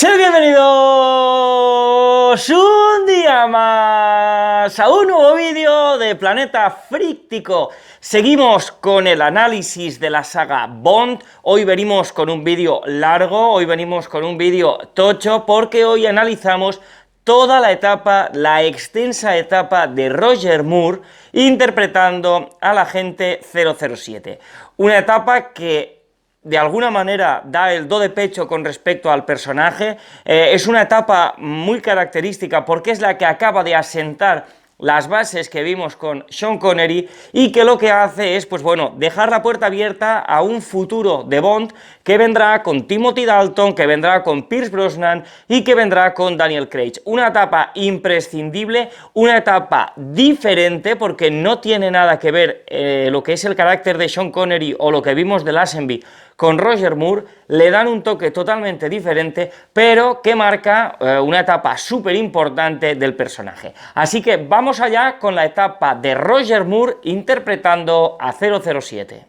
Sed bienvenidos un día más a un nuevo vídeo de Planeta Fríctico. Seguimos con el análisis de la saga Bond. Hoy venimos con un vídeo largo, hoy venimos con un vídeo tocho, porque hoy analizamos toda la etapa, la extensa etapa de Roger Moore interpretando al agente 007. Una etapa que de alguna manera da el do de pecho con respecto al personaje. Es una etapa muy característica porque es la que acaba de asentar las bases que vimos con Sean Connery y que lo que hace es, pues bueno, dejar la puerta abierta a un futuro de Bond que vendrá con Timothy Dalton, que vendrá con Pierce Brosnan y que vendrá con Daniel Craig. Una etapa imprescindible, una etapa diferente porque no tiene nada que ver lo que es el carácter de Sean Connery o lo que vimos de Lazenby con Roger Moore, le dan un toque totalmente diferente, pero que marca una etapa súper importante del personaje. Así que vamos allá con la etapa de Roger Moore interpretando a 007.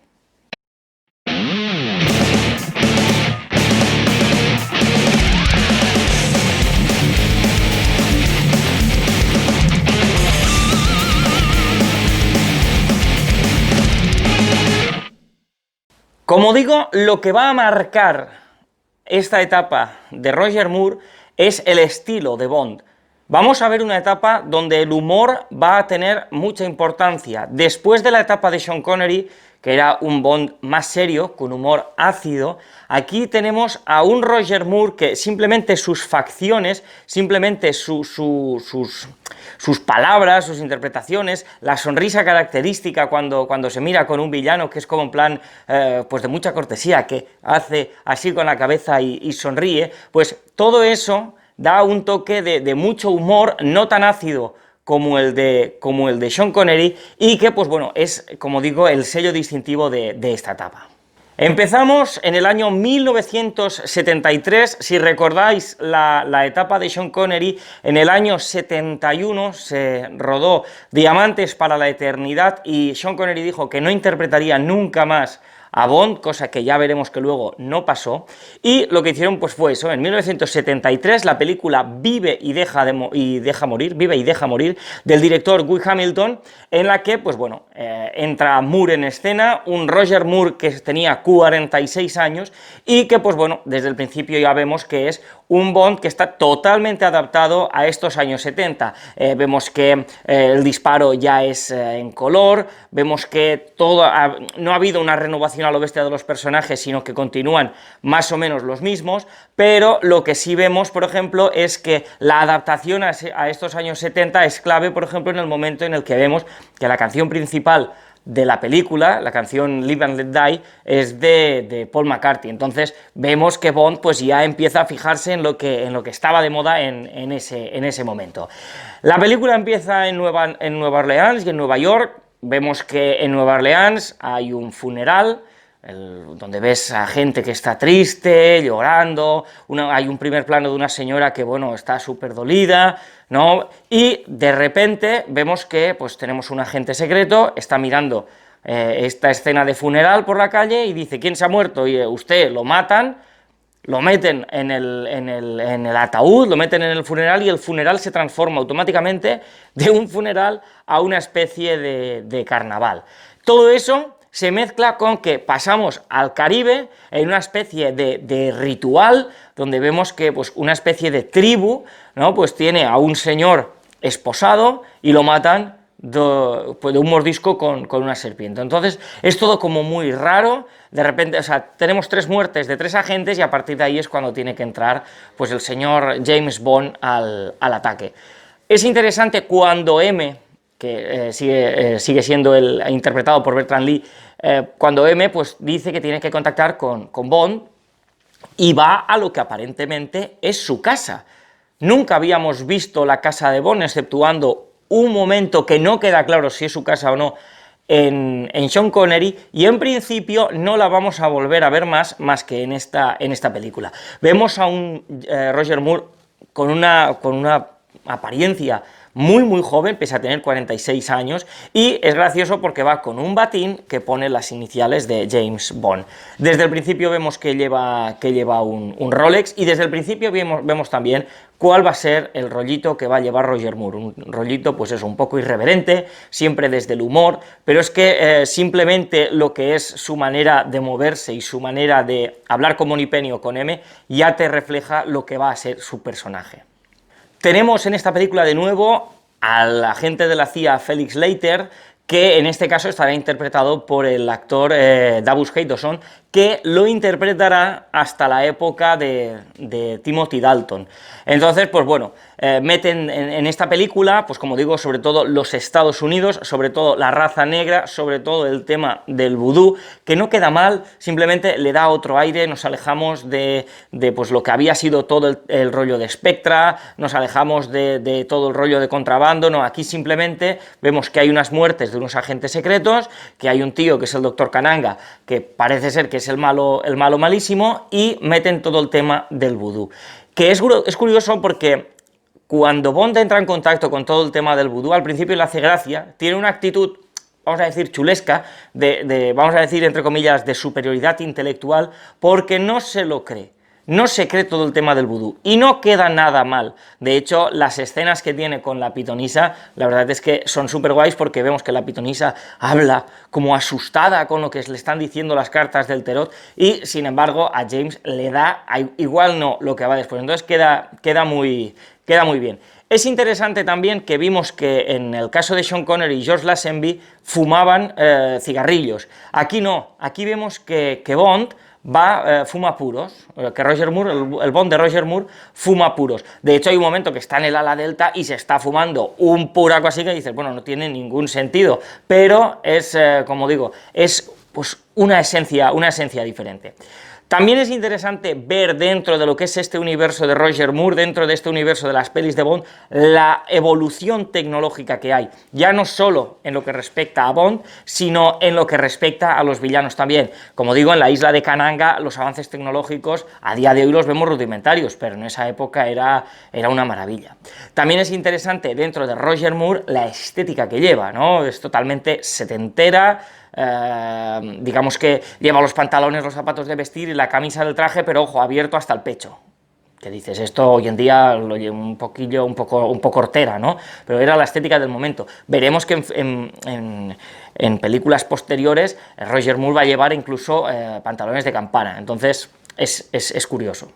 Como digo, lo que va a marcar esta etapa de Roger Moore es el estilo de Bond. Vamos a ver una etapa donde el humor va a tener mucha importancia. Después de la etapa de Sean Connery, que era un Bond más serio, con humor ácido, aquí tenemos a un Roger Moore que simplemente sus facciones, simplemente sus palabras, sus interpretaciones, la sonrisa característica cuando se mira con un villano, que es como en plan, pues de mucha cortesía, que hace así con la cabeza y sonríe, pues todo eso da un toque de mucho humor, no tan ácido como el de Sean Connery, y que, pues bueno, es, como digo, el sello distintivo de esta etapa. Empezamos en el año 1973, si recordáis la etapa de Sean Connery, en el año 71 se rodó Diamantes para la Eternidad y Sean Connery dijo que no interpretaría nunca más a Bond, cosa que ya veremos que luego no pasó, y lo que hicieron pues fue eso. En 1973 la película Vive y deja morir, del director Guy Hamilton, en la que pues bueno, entra Moore en escena, un Roger Moore que tenía 46 años y que pues bueno, desde el principio ya vemos que es un Bond que está totalmente adaptado a estos años 70, vemos que el disparo ya es en color, vemos que no ha habido una renovación a lo bestia de los personajes, sino que continúan más o menos los mismos, pero lo que sí vemos, por ejemplo, es que la adaptación a estos años 70 es clave, por ejemplo, en el momento en el que vemos que la canción principal de la película, la canción Live and Let Die, es de Paul McCartney. Entonces vemos que Bond pues ya empieza a fijarse en lo que estaba de moda en ese momento. La película empieza en Nueva Orleans y en Nueva York. Vemos que en Nueva Orleans hay un funeral, donde ves a gente que está triste, llorando, hay un primer plano de una señora que, bueno, está súper dolida, ¿no? Y de repente vemos que, pues, tenemos un agente secreto, está mirando esta escena de funeral por la calle y dice, ¿quién se ha muerto? Y usted, lo matan, lo meten en el ataúd, lo meten en el funeral y el funeral se transforma automáticamente de un funeral a una especie de carnaval. Todo eso se mezcla con que pasamos al Caribe en una especie de ritual, donde vemos que pues, una especie de tribu, ¿no? Pues tiene a un señor esposado y lo matan de un mordisco con una serpiente. Entonces es todo como muy raro. De repente, o sea, tenemos 3 muertes de 3 agentes y a partir de ahí es cuando tiene que entrar pues, el señor James Bond al ataque. Es interesante cuando M, que sigue siendo interpretado por Bertrand Lee, cuando M pues, dice que tiene que contactar con Bond y va a lo que aparentemente es su casa. Nunca habíamos visto la casa de Bond, exceptuando un momento que no queda claro si es su casa o no en Sean Connery, y en principio no la vamos a volver a ver más que en esta película. Vemos a un Roger Moore con una apariencia muy muy joven, pese a tener 46 años, y es gracioso porque va con un batín que pone las iniciales de James Bond. Desde el principio vemos que lleva un Rolex, y desde el principio vemos también cuál va a ser el rollito que va a llevar Roger Moore, un rollito pues eso, un poco irreverente, siempre desde el humor, pero es que simplemente lo que es su manera de moverse y su manera de hablar con Moneypenny o con M ya te refleja lo que va a ser su personaje. Tenemos en esta película de nuevo al agente de la CIA Felix Leiter, que en este caso estará interpretado por el actor Davus Haydoson, que lo interpretará hasta la época de Timothy Dalton. Entonces, pues bueno, meten en esta película, pues como digo, sobre todo los Estados Unidos, sobre todo la raza negra, sobre todo el tema del vudú, que no queda mal, simplemente le da otro aire, nos alejamos de pues lo que había sido todo el rollo de Spectra, nos alejamos de todo el rollo de contrabando, no, aquí simplemente vemos que hay unas muertes de unos agentes secretos, que hay un tío que es el doctor Kananga, que parece ser que es el malo malísimo, y meten todo el tema del vudú. Que es curioso porque cuando Bond entra en contacto con todo el tema del vudú, al principio le hace gracia, tiene una actitud, vamos a decir, chulesca, vamos a decir, entre comillas, de superioridad intelectual, porque no se lo cree. No se cree todo el tema del vudú, y no queda nada mal. De hecho, las escenas que tiene con la pitonisa, la verdad es que son súper guays, porque vemos que la pitonisa habla como asustada con lo que le están diciendo las cartas del tarot, y sin embargo a James le da, igual no, lo que va después. Entonces queda muy bien. Es interesante también que vimos que en el caso de Sean Connery y George Lazenby fumaban cigarrillos. Aquí no, aquí vemos que Bond fuma puros, que Roger Moore, el Bond de Roger Moore, fuma puros. De hecho, hay un momento que está en el ala delta y se está fumando un puraco así que dices, bueno, no tiene ningún sentido, pero es, como digo, es pues una esencia diferente. También es interesante ver dentro de lo que es este universo de Roger Moore, dentro de este universo de las pelis de Bond, la evolución tecnológica que hay, ya no solo en lo que respecta a Bond, sino en lo que respecta a los villanos también. Como digo, en la isla de Kananga los avances tecnológicos a día de hoy los vemos rudimentarios, pero en esa época era una maravilla. También es interesante dentro de Roger Moore la estética que lleva, ¿no? Es totalmente setentera. Digamos que lleva los pantalones, los zapatos de vestir y la camisa del traje, pero ojo, abierto hasta el pecho. Que dices, esto hoy en día lo lleva un poco hortera, ¿no? Pero era la estética del momento. Veremos que en películas posteriores Roger Moore va a llevar incluso pantalones de campana, entonces es curioso.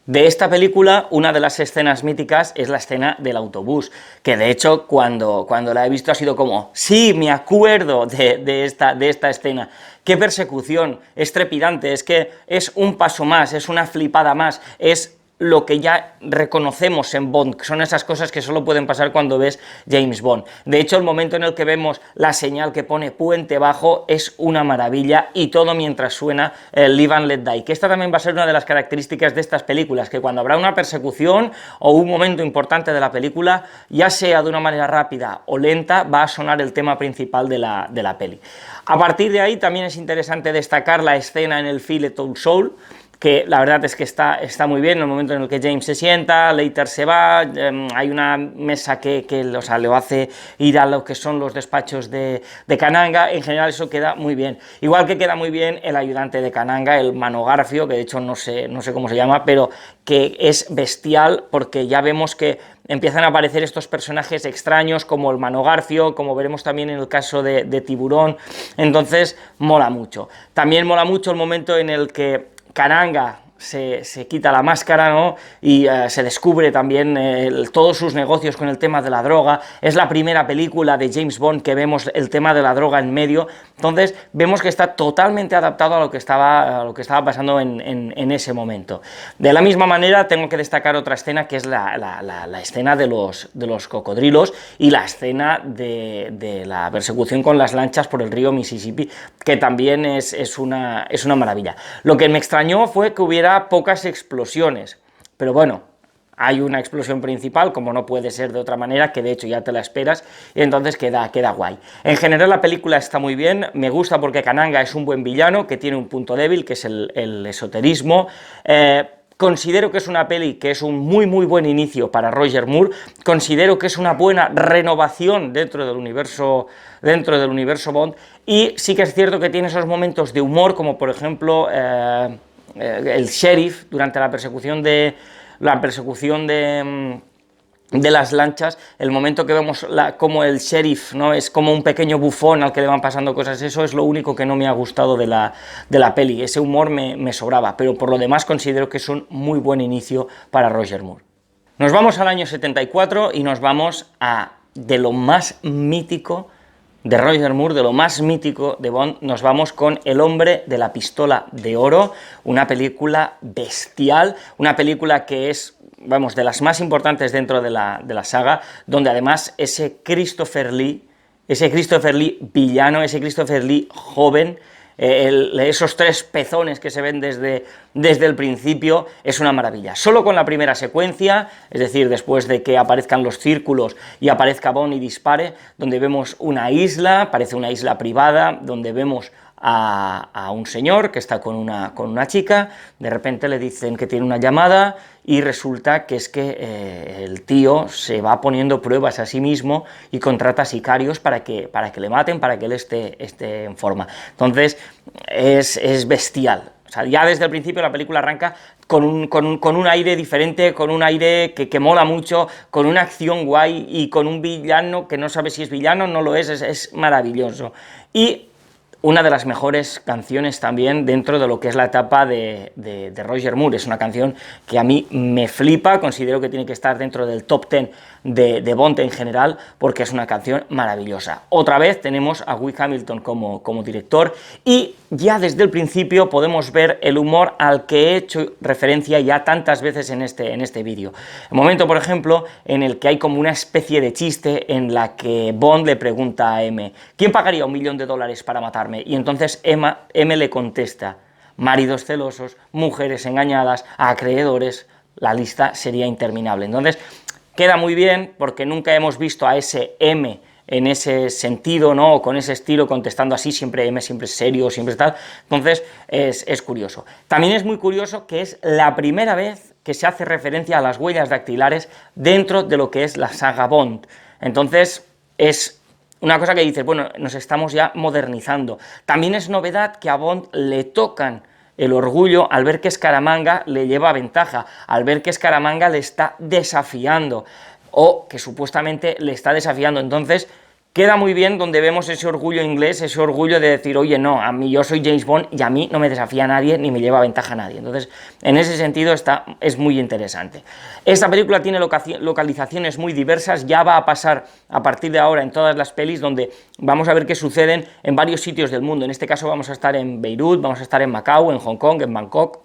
De esta película, una de las escenas míticas es la escena del autobús, que de hecho cuando la he visto ha sido como, sí, me acuerdo de esta escena, qué persecución, es trepidante, es que es un paso más, es una flipada más, es lo que ya reconocemos en Bond, que son esas cosas que solo pueden pasar cuando ves James Bond. De hecho, el momento en el que vemos la señal que pone puente bajo es una maravilla, y todo mientras suena Live and Let Die, que esta también va a ser una de las características de estas películas, que cuando habrá una persecución o un momento importante de la película, ya sea de una manera rápida o lenta, va a sonar el tema principal de la peli. A partir de ahí también es interesante destacar la escena en el Fillet All Soul, que la verdad es que está muy bien, en el momento en el que James se sienta, Leiter se va, hay una mesa que le hace ir a lo que son los despachos de Kananga. En general eso queda muy bien. Igual que queda muy bien el ayudante de Kananga, el Manogarfio, que de hecho no sé cómo se llama, pero que es bestial, porque ya vemos que empiezan a aparecer estos personajes extraños, como el Manogarfio, como veremos también en el caso de Tiburón. Entonces mola mucho. También mola mucho el momento en el que Kananga se quita la máscara, ¿no? Y se descubre también todos sus negocios con el tema de la droga. Es la primera película de James Bond que vemos el tema de la droga en medio, entonces vemos que está totalmente adaptado a lo que estaba pasando en ese momento. De la misma manera tengo que destacar otra escena, que es la escena de los cocodrilos, y la escena de la persecución con las lanchas por el río Mississippi, que también es una maravilla. Lo que me extrañó fue que hubiera pocas explosiones, pero bueno, hay una explosión principal, como no puede ser de otra manera, que de hecho ya te la esperas, y entonces queda guay. En general la película está muy bien, me gusta porque Kananga es un buen villano, que tiene un punto débil, que es el esoterismo. Considero que es una peli que es un muy buen inicio para Roger Moore, considero que es una buena renovación dentro del universo Bond, y sí que es cierto que tiene esos momentos de humor, como por ejemplo el sheriff durante la persecución de las lanchas, el momento que vemos como el sheriff, ¿no?, es como un pequeño bufón al que le van pasando cosas. Eso es lo único que no me ha gustado de la peli, ese humor me sobraba, pero por lo demás considero que es un muy buen inicio para Roger Moore. Nos vamos al año 74 y nos vamos de lo más mítico de Roger Moore, de lo más mítico de Bond, nos vamos con El hombre de la pistola de oro, una película bestial, una película que es, vamos, de las más importantes dentro de la saga, donde además ese Christopher Lee villano, ese Christopher Lee joven, esos tres pezones que se ven desde el principio, es una maravilla. Solo con la primera secuencia, es decir, después de que aparezcan los círculos y aparezca Bond y dispare, donde vemos una isla, parece una isla privada, donde vemos a un señor que está con una chica, de repente le dicen que tiene una llamada y resulta que es que el tío se va poniendo pruebas a sí mismo y contrata sicarios para que le maten, para que él esté en forma. Entonces es bestial. O sea, ya desde el principio la película arranca con un aire diferente, con un aire que mola mucho, con una acción guay y con un villano que no sabe si es villano o no lo es maravilloso. Y una de las mejores canciones también dentro de lo que es la etapa de Roger Moore. Es una canción que a mí me flipa, considero que tiene que estar dentro del top 10 de Bond en general, porque es una canción maravillosa. Otra vez tenemos a Guy Hamilton como director, y ya desde el principio podemos ver el humor al que he hecho referencia ya tantas veces en este vídeo. El momento, por ejemplo, en el que hay como una especie de chiste en la que Bond le pregunta a M, ¿quién pagaría $1 millón para matarme? Y entonces M le contesta, maridos celosos, mujeres engañadas, acreedores, la lista sería interminable. Entonces queda muy bien porque nunca hemos visto a ese M en ese sentido, ¿no?, con ese estilo, contestando así, siempre M, siempre serio, siempre tal. Entonces es curioso. También es muy curioso que es la primera vez que se hace referencia a las huellas dactilares dentro de lo que es la saga Bond. Entonces es una cosa que dices, bueno, nos estamos ya modernizando. También es novedad que a Bond le tocan el orgullo al ver que Scaramanga le lleva ventaja, al ver que Scaramanga le está desafiando, o que supuestamente le está desafiando. Entonces queda muy bien donde vemos ese orgullo inglés, ese orgullo de decir, oye, no, a mí yo soy James Bond y a mí no me desafía nadie ni me lleva ventaja a nadie. Entonces, en ese sentido es muy interesante. Esta película tiene localizaciones muy diversas, ya va a pasar a partir de ahora en todas las pelis, donde vamos a ver que suceden en varios sitios del mundo. En este caso vamos a estar en Beirut, vamos a estar en Macao, en Hong Kong, en Bangkok.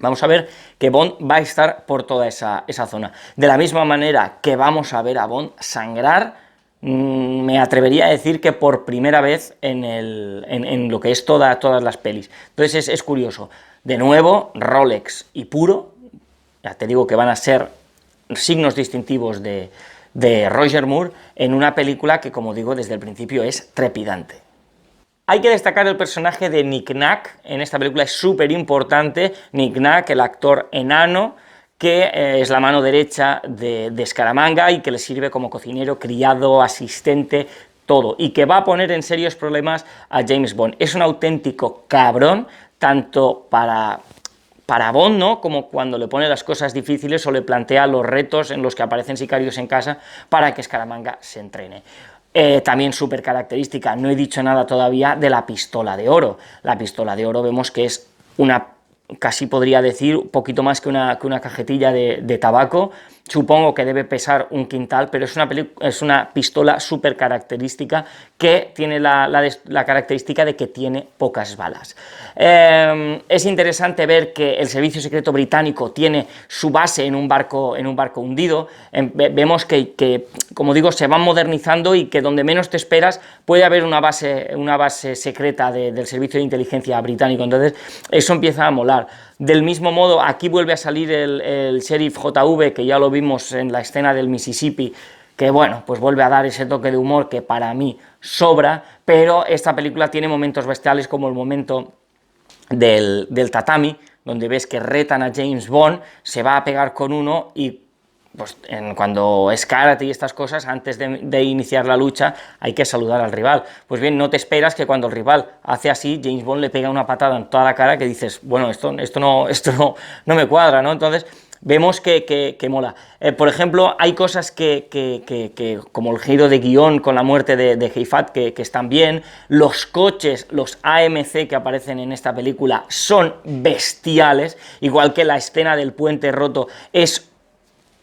Vamos a ver que Bond va a estar por toda esa zona. De la misma manera que vamos a ver a Bond sangrar, me atrevería a decir que por primera vez en lo que es todas las pelis. Entonces es curioso. De nuevo, Rolex y puro, ya te digo que van a ser signos distintivos de Roger Moore en una película que, como digo, desde el principio es trepidante. Hay que destacar el personaje de Nick Nack, en esta película es súper importante. Nick Nack, el actor enano, que es la mano derecha de Scaramanga y que le sirve como cocinero, criado, asistente, todo, y que va a poner en serios problemas a James Bond. Es un auténtico cabrón, tanto para Bond, ¿no?, como cuando le pone las cosas difíciles o le plantea los retos en los que aparecen sicarios en casa para que Scaramanga se entrene. También súper característica, no he dicho nada todavía de la pistola de oro. La pistola de oro vemos que es casi podría decir, un poquito más que una cajetilla de tabaco. Supongo que debe pesar 1 quintal, pero es una pistola súper característica que tiene la característica de que tiene pocas balas. Es interesante ver que el servicio secreto británico tiene su base en un barco hundido. Vemos que, como digo, se van modernizando y que donde menos te esperas puede haber una base secreta del servicio de inteligencia británico. Entonces eso empieza a molar. Del mismo modo, aquí vuelve a salir el sheriff JV, que ya lo vimos en la escena del Mississippi, que bueno, pues vuelve a dar ese toque de humor que para mí sobra, pero esta película tiene momentos bestiales como el momento del tatami, donde ves que retan a James Bond, se va a pegar con uno y pues cuando es karate y estas cosas, antes de iniciar la lucha, hay que saludar al rival. Pues bien, no te esperas que cuando el rival hace así, James Bond le pega una patada en toda la cara que dices, bueno, esto no me cuadra, ¿no? Entonces, vemos que mola. Por ejemplo, hay cosas como el giro de guión con la muerte de Heifat, que están bien. Los coches, los AMC que aparecen en esta película, son bestiales, igual que la escena del puente roto es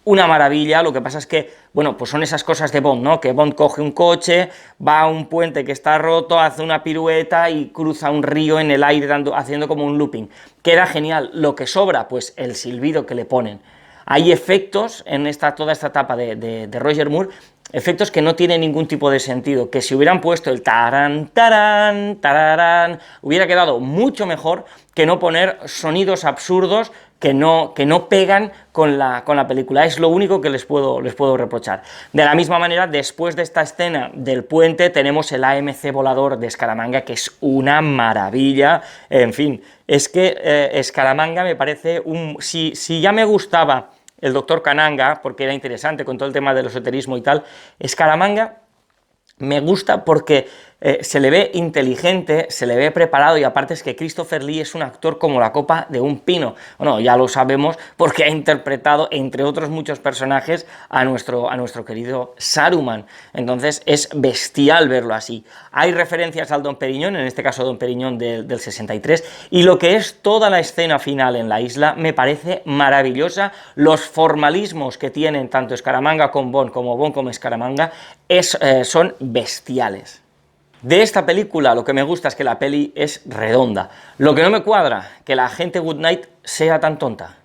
una maravilla. Lo que pasa es que, bueno, pues son esas cosas de Bond, ¿no? Que Bond coge un coche, va a un puente que está roto, hace una pirueta y cruza un río en el aire haciendo como un looping. Queda genial. Lo que sobra, pues el silbido que le ponen. Hay efectos en toda esta etapa de Roger Moore, efectos que no tienen ningún tipo de sentido, que si hubieran puesto el tarán, tarán, tararán, hubiera quedado mucho mejor que no poner sonidos absurdos que no pegan con la película. Es lo único que les puedo reprochar. De la misma manera, después de esta escena del puente, tenemos el AMC volador de Scaramanga, que es una maravilla. En fin, es que Scaramanga me parece si ya me gustaba el Dr. Kananga, porque era interesante con todo el tema del esoterismo y tal, Scaramanga me gusta porque se le ve inteligente, se le ve preparado, y aparte es que Christopher Lee es un actor como la copa de un pino. Bueno, ya lo sabemos porque ha interpretado, entre otros muchos personajes, a nuestro querido Saruman. Entonces es bestial verlo así. Hay referencias al Dom Perignon, en este caso Dom Perignon del 63, y lo que es toda la escena final en la isla me parece maravillosa. Los formalismos que tienen tanto Scaramanga con Bond como Bond con Scaramanga son bestiales. De esta película lo que me gusta es que la peli es redonda. Lo que no me cuadra, que la agente Goodnight sea tan tonta.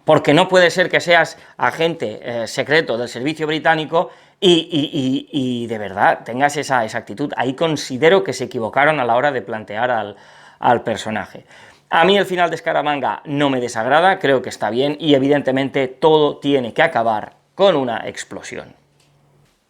Porque no puede ser que seas agente secreto del servicio británico y de verdad tengas esa actitud. Ahí considero que se equivocaron a la hora de plantear al personaje. A mí el final de Scaramanga no me desagrada, creo que está bien, y evidentemente todo tiene que acabar con una explosión.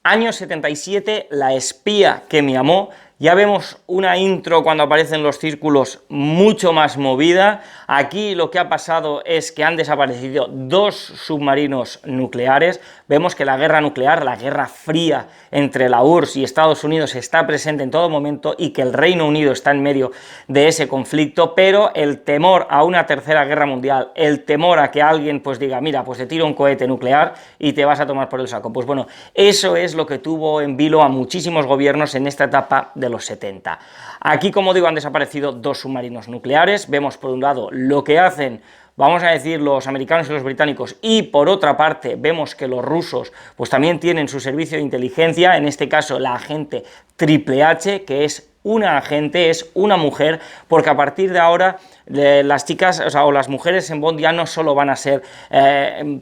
Año 77, La espía que me amó. Ya vemos una intro cuando aparecen los círculos mucho más movida. Aquí lo que ha pasado es que han desaparecido 2 submarinos nucleares. Vemos que la guerra nuclear, la guerra fría entre la URSS y Estados Unidos está presente en todo momento y que el Reino Unido está en medio de ese conflicto, pero el temor a una tercera guerra mundial, el temor a que alguien pues diga, mira, pues te tiro un cohete nuclear y te vas a tomar por el saco. Pues bueno, eso es lo que tuvo en vilo a muchísimos gobiernos en esta etapa de los 70. Aquí, como digo, han desaparecido 2 submarinos nucleares. Vemos por un lado lo que hacen, vamos a decir, los americanos y los británicos, y por otra parte vemos que los rusos pues también tienen su servicio de inteligencia, en este caso la agente Triple H, que es una agente, es una mujer, porque a partir de ahora las chicas, o las mujeres en Bond ya no solo van a ser,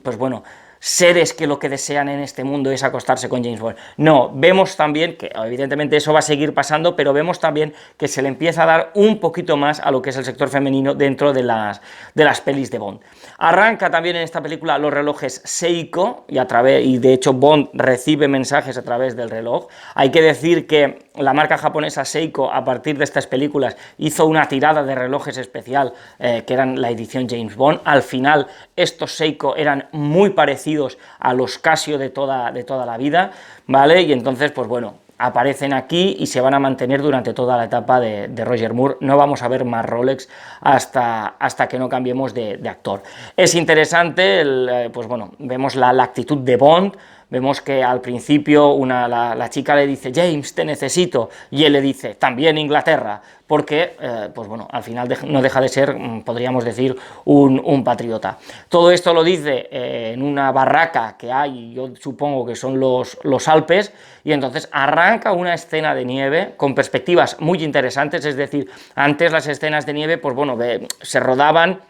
pues bueno, seres que lo que desean en este mundo es acostarse con James Bond. No, vemos también que evidentemente eso va a seguir pasando, pero vemos también que se le empieza a dar un poquito más a lo que es el sector femenino dentro de las pelis de Bond. Arranca también en esta película los relojes Seiko, y de hecho Bond recibe mensajes a través del reloj. Hay que decir que la marca japonesa Seiko, a partir de estas películas, hizo una tirada de relojes especial, que eran la edición James Bond. Al final estos Seiko eran muy parecidos a los Casio de toda la vida, ¿vale? Y entonces, pues bueno, aparecen aquí y se van a mantener durante toda la etapa de Roger Moore. No vamos a ver más Rolex hasta que no cambiemos de actor. Es interesante, pues bueno, vemos la actitud de Bond. Vemos que al principio la chica le dice, James, te necesito, y él le dice, también Inglaterra, porque, pues bueno, al final no deja de ser, podríamos decir, un patriota. Todo esto lo dice en una barraca que hay, yo supongo que son los Alpes, y entonces arranca una escena de nieve con perspectivas muy interesantes, es decir, antes las escenas de nieve, pues bueno, se rodaban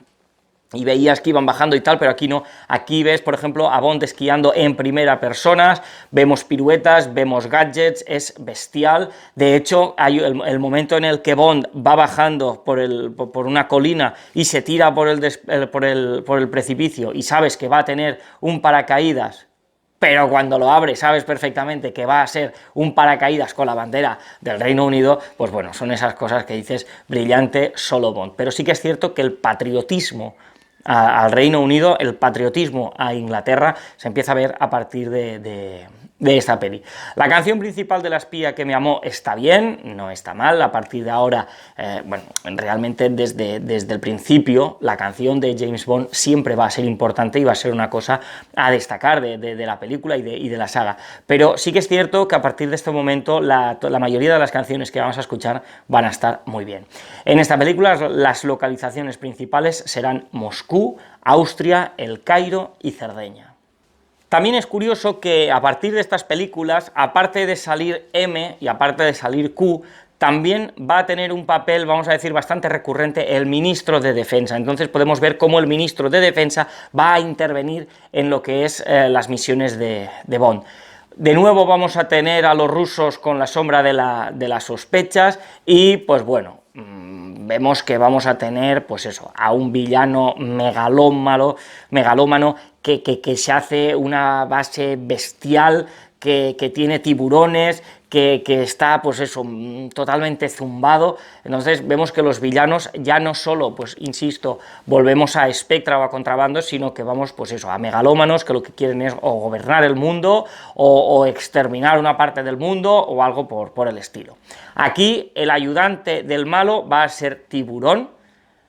y veías que iban bajando y tal, pero aquí no. Aquí ves, por ejemplo, a Bond esquiando en primera persona, vemos piruetas, vemos gadgets, es bestial. De hecho, hay el momento en el que Bond va bajando por una colina y se tira por el precipicio y sabes que va a tener un paracaídas pero cuando lo abres sabes perfectamente que va a ser un paracaídas con la bandera del Reino Unido, pues bueno, son esas cosas que dices, brillante, solo Bond. Pero sí que es cierto que el patriotismo al Reino Unido, el patriotismo a Inglaterra, se empieza a ver a partir de esta peli. La canción principal de La espía que me amó está bien, no está mal. A partir de ahora, bueno, realmente desde el principio, la canción de James Bond siempre va a ser importante y va a ser una cosa a destacar de la película y de la saga. Pero sí que es cierto que a partir de este momento la mayoría de las canciones que vamos a escuchar van a estar muy bien. En esta película las localizaciones principales serán Moscú, Austria, El Cairo y Cerdeña. También es curioso que a partir de estas películas, aparte de salir M y aparte de salir Q, también va a tener un papel, vamos a decir, bastante recurrente el ministro de Defensa. Entonces podemos ver cómo el ministro de Defensa va a intervenir en lo que es las misiones de Bond. De nuevo vamos a tener a los rusos con la sombra de las sospechas y, pues bueno, vemos que vamos a tener, pues eso, a un villano megalómano que se hace una base bestial, que tiene tiburones, que está, pues eso, totalmente zumbado. Entonces vemos que los villanos ya no solo, pues insisto, volvemos a Spectra o a Contrabando, sino que vamos, pues eso, a megalómanos que lo que quieren es o gobernar el mundo o exterminar una parte del mundo o algo por el estilo. Aquí el ayudante del malo va a ser Tiburón,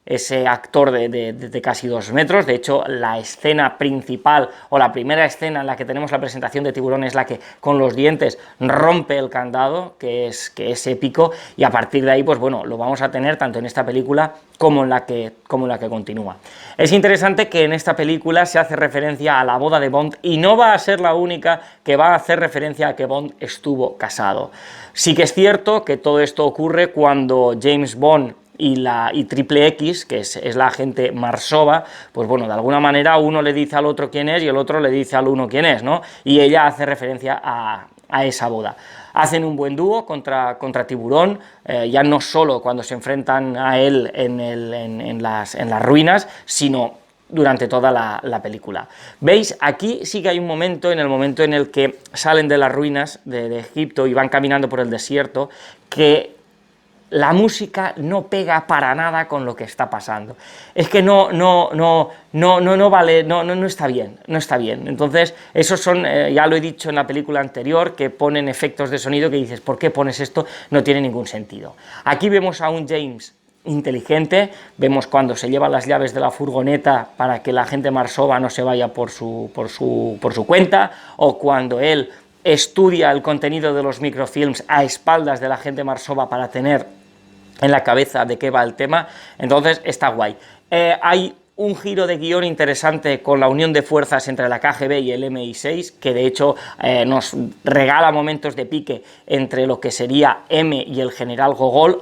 ese actor de casi 2 metros. De hecho, la escena principal, o la primera escena en la que tenemos la presentación de Tiburón, es la que con los dientes rompe el candado, que es épico, y a partir de ahí, pues bueno, lo vamos a tener tanto en esta película como en la que continúa. Es interesante que en esta película se hace referencia a la boda de Bond, y no va a ser la única que va a hacer referencia a que Bond estuvo casado. Sí que es cierto que todo esto ocurre cuando James Bond y Triple X, que es la agente Marsova, pues bueno, de alguna manera uno le dice al otro quién es y el otro le dice al uno quién es, ¿no? Y ella hace referencia a esa boda. Hacen un buen dúo contra Tiburón, ya no solo cuando se enfrentan a él en las ruinas, sino durante toda la película. ¿Veis? Aquí sí que hay un momento, en el que salen de las ruinas de Egipto y van caminando por el desierto, que la música no pega para nada con lo que está pasando. Es que no vale, no está bien, no está bien. Entonces, esos son, ya lo he dicho en la película anterior, que ponen efectos de sonido que dices, ¿por qué pones esto? No tiene ningún sentido. Aquí vemos a un James inteligente, vemos cuando se lleva las llaves de la furgoneta para que la gente Marsova no se vaya por su cuenta, o cuando él estudia el contenido de los microfilms a espaldas de la gente Marsova para tener en la cabeza de qué va el tema. Entonces está guay. Hay un giro de guión interesante con la unión de fuerzas entre la KGB y el MI6, que de hecho nos regala momentos de pique entre lo que sería M y el general Gogol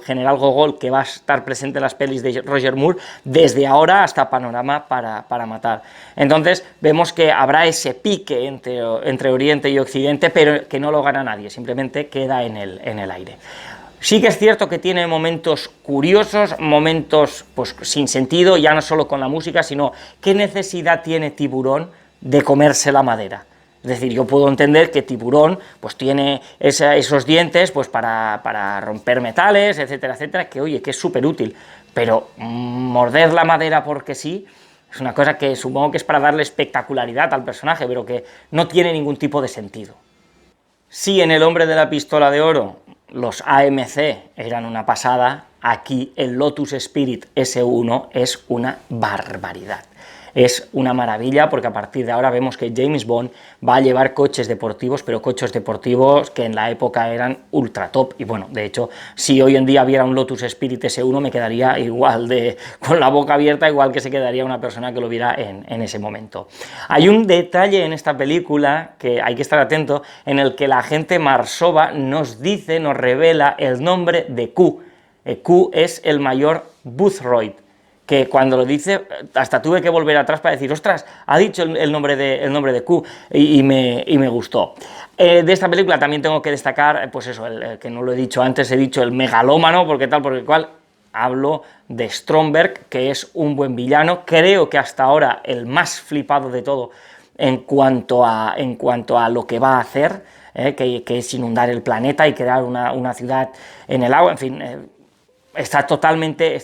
que va a estar presente en las pelis de Roger Moore desde ahora hasta Panorama para matar. Entonces vemos que habrá ese pique entre Oriente y Occidente, pero que no lo gana nadie, simplemente queda en el aire. Sí que es cierto que tiene momentos curiosos, momentos pues sin sentido, ya no solo con la música, sino qué necesidad tiene Tiburón de comerse la madera. Es decir, yo puedo entender que Tiburón pues tiene esos dientes pues para romper metales, etcétera, etcétera, que oye, que es súper útil, pero morder la madera porque sí, es una cosa que supongo que es para darle espectacularidad al personaje, pero que no tiene ningún tipo de sentido. Si en El hombre de la pistola de oro los AMC eran una pasada, aquí el Lotus Spirit S1 es una barbaridad. Es una maravilla porque a partir de ahora vemos que James Bond va a llevar coches deportivos, pero coches deportivos que en la época eran ultra top. Y bueno, de hecho, si hoy en día viera un Lotus Spirit S1 me quedaría igual con la boca abierta, igual que se quedaría una persona que lo viera en ese momento. Hay un detalle en esta película que hay que estar atento, en el que la agente Marsova nos revela el nombre de Q. Q es el mayor Boothroyd, que cuando lo dice, hasta tuve que volver atrás para decir, ostras, ha dicho el nombre de Q, y me gustó. De esta película también tengo que destacar, pues eso, el que no lo he dicho antes, he dicho el megalómano, porque el cual hablo de Stromberg, que es un buen villano, creo que hasta ahora el más flipado de todo, en cuanto a lo que va a hacer, que es inundar el planeta y crear una ciudad en el agua, en fin. Está totalmente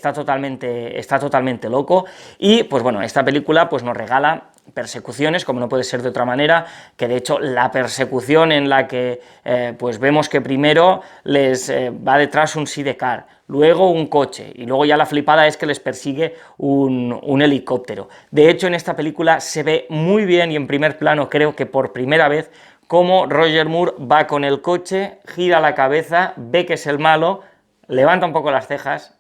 loco. Y pues bueno, esta película pues nos regala persecuciones, como no puede ser de otra manera, que de hecho la persecución en la que pues vemos que primero les va detrás un sidecar, luego un coche, y luego ya la flipada es que les persigue un helicóptero. De hecho, en esta película se ve muy bien, y en primer plano creo que por primera vez, cómo Roger Moore va con el coche, gira la cabeza, ve que es el malo, levanta un poco las cejas,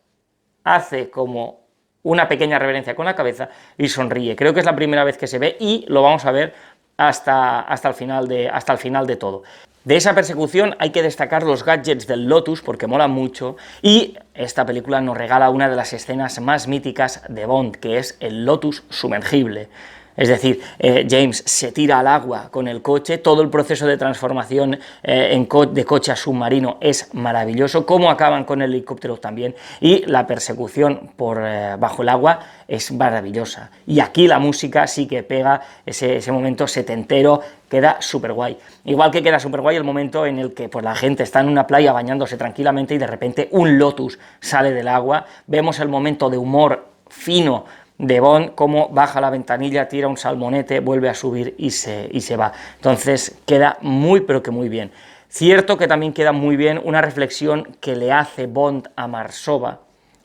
hace como una pequeña reverencia con la cabeza y sonríe. Creo que es la primera vez que se ve, y lo vamos a ver hasta el final de todo. De esa persecución hay que destacar los gadgets del Lotus, porque mola mucho, y esta película nos regala una de las escenas más míticas de Bond, que es el Lotus sumergible. Es decir, James se tira al agua con el coche, todo el proceso de transformación de coche a submarino es maravilloso, cómo acaban con el helicóptero también, y la persecución bajo el agua es maravillosa. Y aquí la música sí que pega, ese momento setentero, queda súper guay. Igual que queda súper guay el momento en el que pues, la gente está en una playa bañándose tranquilamente y de repente un Lotus sale del agua, vemos el momento de humor fino de Bond, cómo baja la ventanilla, tira un salmonete, vuelve a subir y se va. Entonces queda muy, pero que muy bien. Cierto que también queda muy bien una reflexión que le hace Bond a Marsova,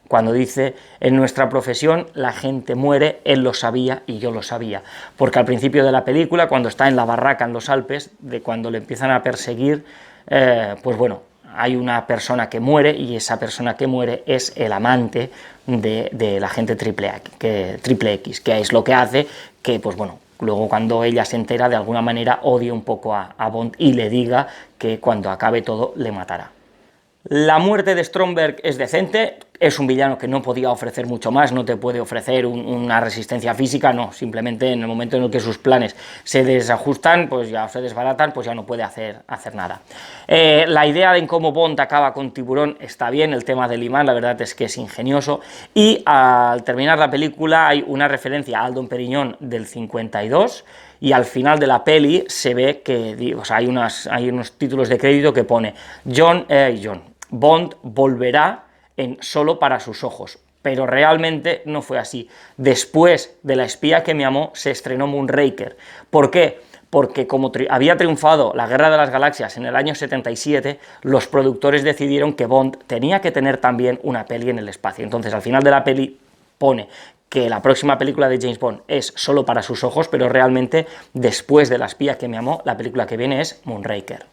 cuando dice: en nuestra profesión la gente muere, él lo sabía y yo lo sabía. Porque al principio de la película, cuando está en la barraca en los Alpes, de cuando le empiezan a perseguir, pues bueno, hay una persona que muere, y esa persona que muere es el amante de la agente triple X, que es lo que hace que, pues bueno, luego cuando ella se entera, de alguna manera odie un poco a Bond y le diga que cuando acabe todo le matará. La muerte de Stromberg es decente, es un villano que no podía ofrecer mucho más, no te puede ofrecer una resistencia física, no, simplemente en el momento en el que sus planes se desajustan, pues ya se desbaratan, pues ya no puede hacer nada. La idea de cómo Bond acaba con Tiburón está bien, el tema del imán, la verdad es que es ingenioso, y al terminar la película hay una referencia a Aldo Periñón del 52, y al final de la peli se ve que, o sea, hay unos títulos de crédito que pone Bond volverá en Solo para sus ojos, pero realmente no fue así. Después de La espía que me amó se estrenó Moonraker. ¿Por qué? Porque como había triunfado la Guerra de las Galaxias en el año 77, los productores decidieron que Bond tenía que tener también una peli en el espacio. Entonces, al final de la peli pone que la próxima película de James Bond es Solo para sus ojos, pero realmente después de La espía que me amó, la película que viene es Moonraker.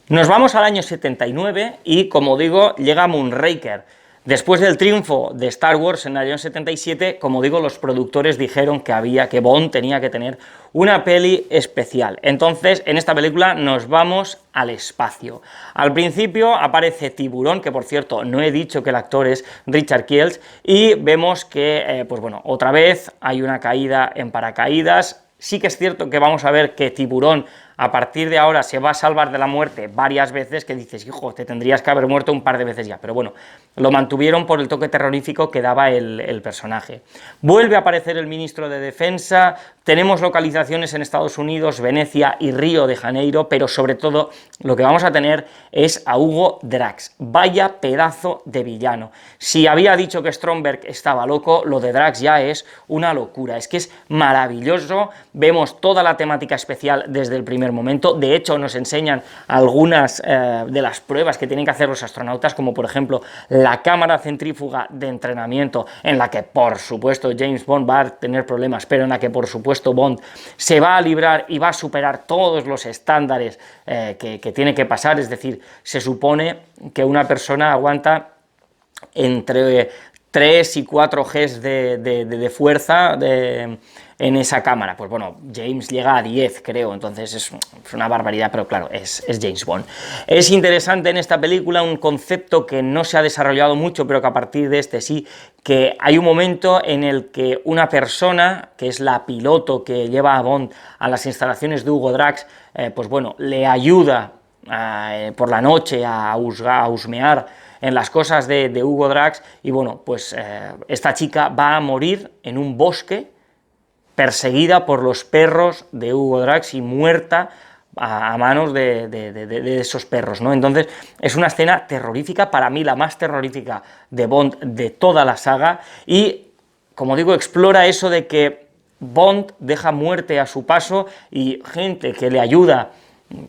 Nos vamos al año 79 y, como digo, llega Moonraker. Después del triunfo de Star Wars en el año 77, como digo, los productores dijeron que Bond tenía que tener una peli especial. Entonces, en esta película nos vamos al espacio. Al principio aparece Tiburón, que por cierto no he dicho que el actor es Richard Kiel, y vemos que, pues bueno, otra vez hay una caída en paracaídas. Sí que es cierto que vamos a ver que Tiburón a partir de ahora se va a salvar de la muerte varias veces, que dices, hijo, te tendrías que haber muerto un par de veces ya, pero bueno, lo mantuvieron por el toque terrorífico que daba el personaje. Vuelve a aparecer el ministro de Defensa, tenemos localizaciones en Estados Unidos, Venecia y Río de Janeiro, pero sobre todo lo que vamos a tener es a Hugo Drax. Vaya pedazo de villano. Si había dicho que Stromberg estaba loco, lo de Drax ya es una locura, es que es maravilloso. Vemos toda la temática especial desde el primer momento. De hecho, nos enseñan algunas de las pruebas que tienen que hacer los astronautas, como por ejemplo la cámara centrífuga de entrenamiento, en la que por supuesto James Bond va a tener problemas, pero en la que por supuesto Bond se va a librar y va a superar todos los estándares que tiene que pasar. Es decir, se supone que una persona aguanta entre 3 y 4 Gs de fuerza en esa cámara. Pues bueno, James llega a 10, creo, entonces es una barbaridad, pero claro, es James Bond. Es interesante en esta película un concepto que no se ha desarrollado mucho, pero que a partir de este sí, que hay un momento en el que una persona, que es la piloto que lleva a Bond a las instalaciones de Hugo Drax, pues bueno, le ayuda por la noche a husmear en las cosas de Hugo Drax, y bueno, pues esta chica va a morir en un bosque, perseguida por los perros de Hugo Drax y muerta a manos de esos perros, ¿no? Entonces es una escena terrorífica, para mí la más terrorífica de Bond de toda la saga, y como digo, explora eso de que Bond deja muerte a su paso y gente que le ayuda,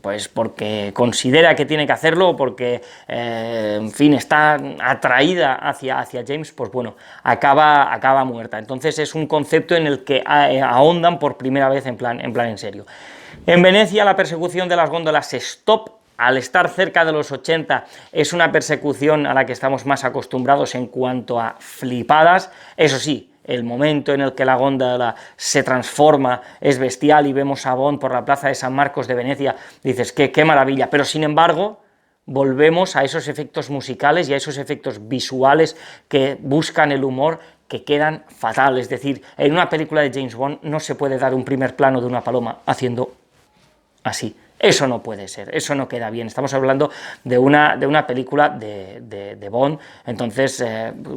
pues porque considera que tiene que hacerlo, o porque, en fin, está atraída hacia James, pues bueno, acaba muerta. Entonces es un concepto en el que ahondan por primera vez en plan en serio. En Venecia la persecución de las góndolas stop, al estar cerca de los 80, es una persecución a la que estamos más acostumbrados en cuanto a flipadas. Eso sí, el momento en el que la góndola se transforma es bestial y vemos a Bond por la plaza de San Marcos de Venecia, dices, qué maravilla, pero sin embargo volvemos a esos efectos musicales y a esos efectos visuales que buscan el humor, que quedan fatal. Es decir, en una película de James Bond no se puede dar un primer plano de una paloma haciendo así. Eso no puede ser, eso no queda bien. Estamos hablando de una película de Bond, entonces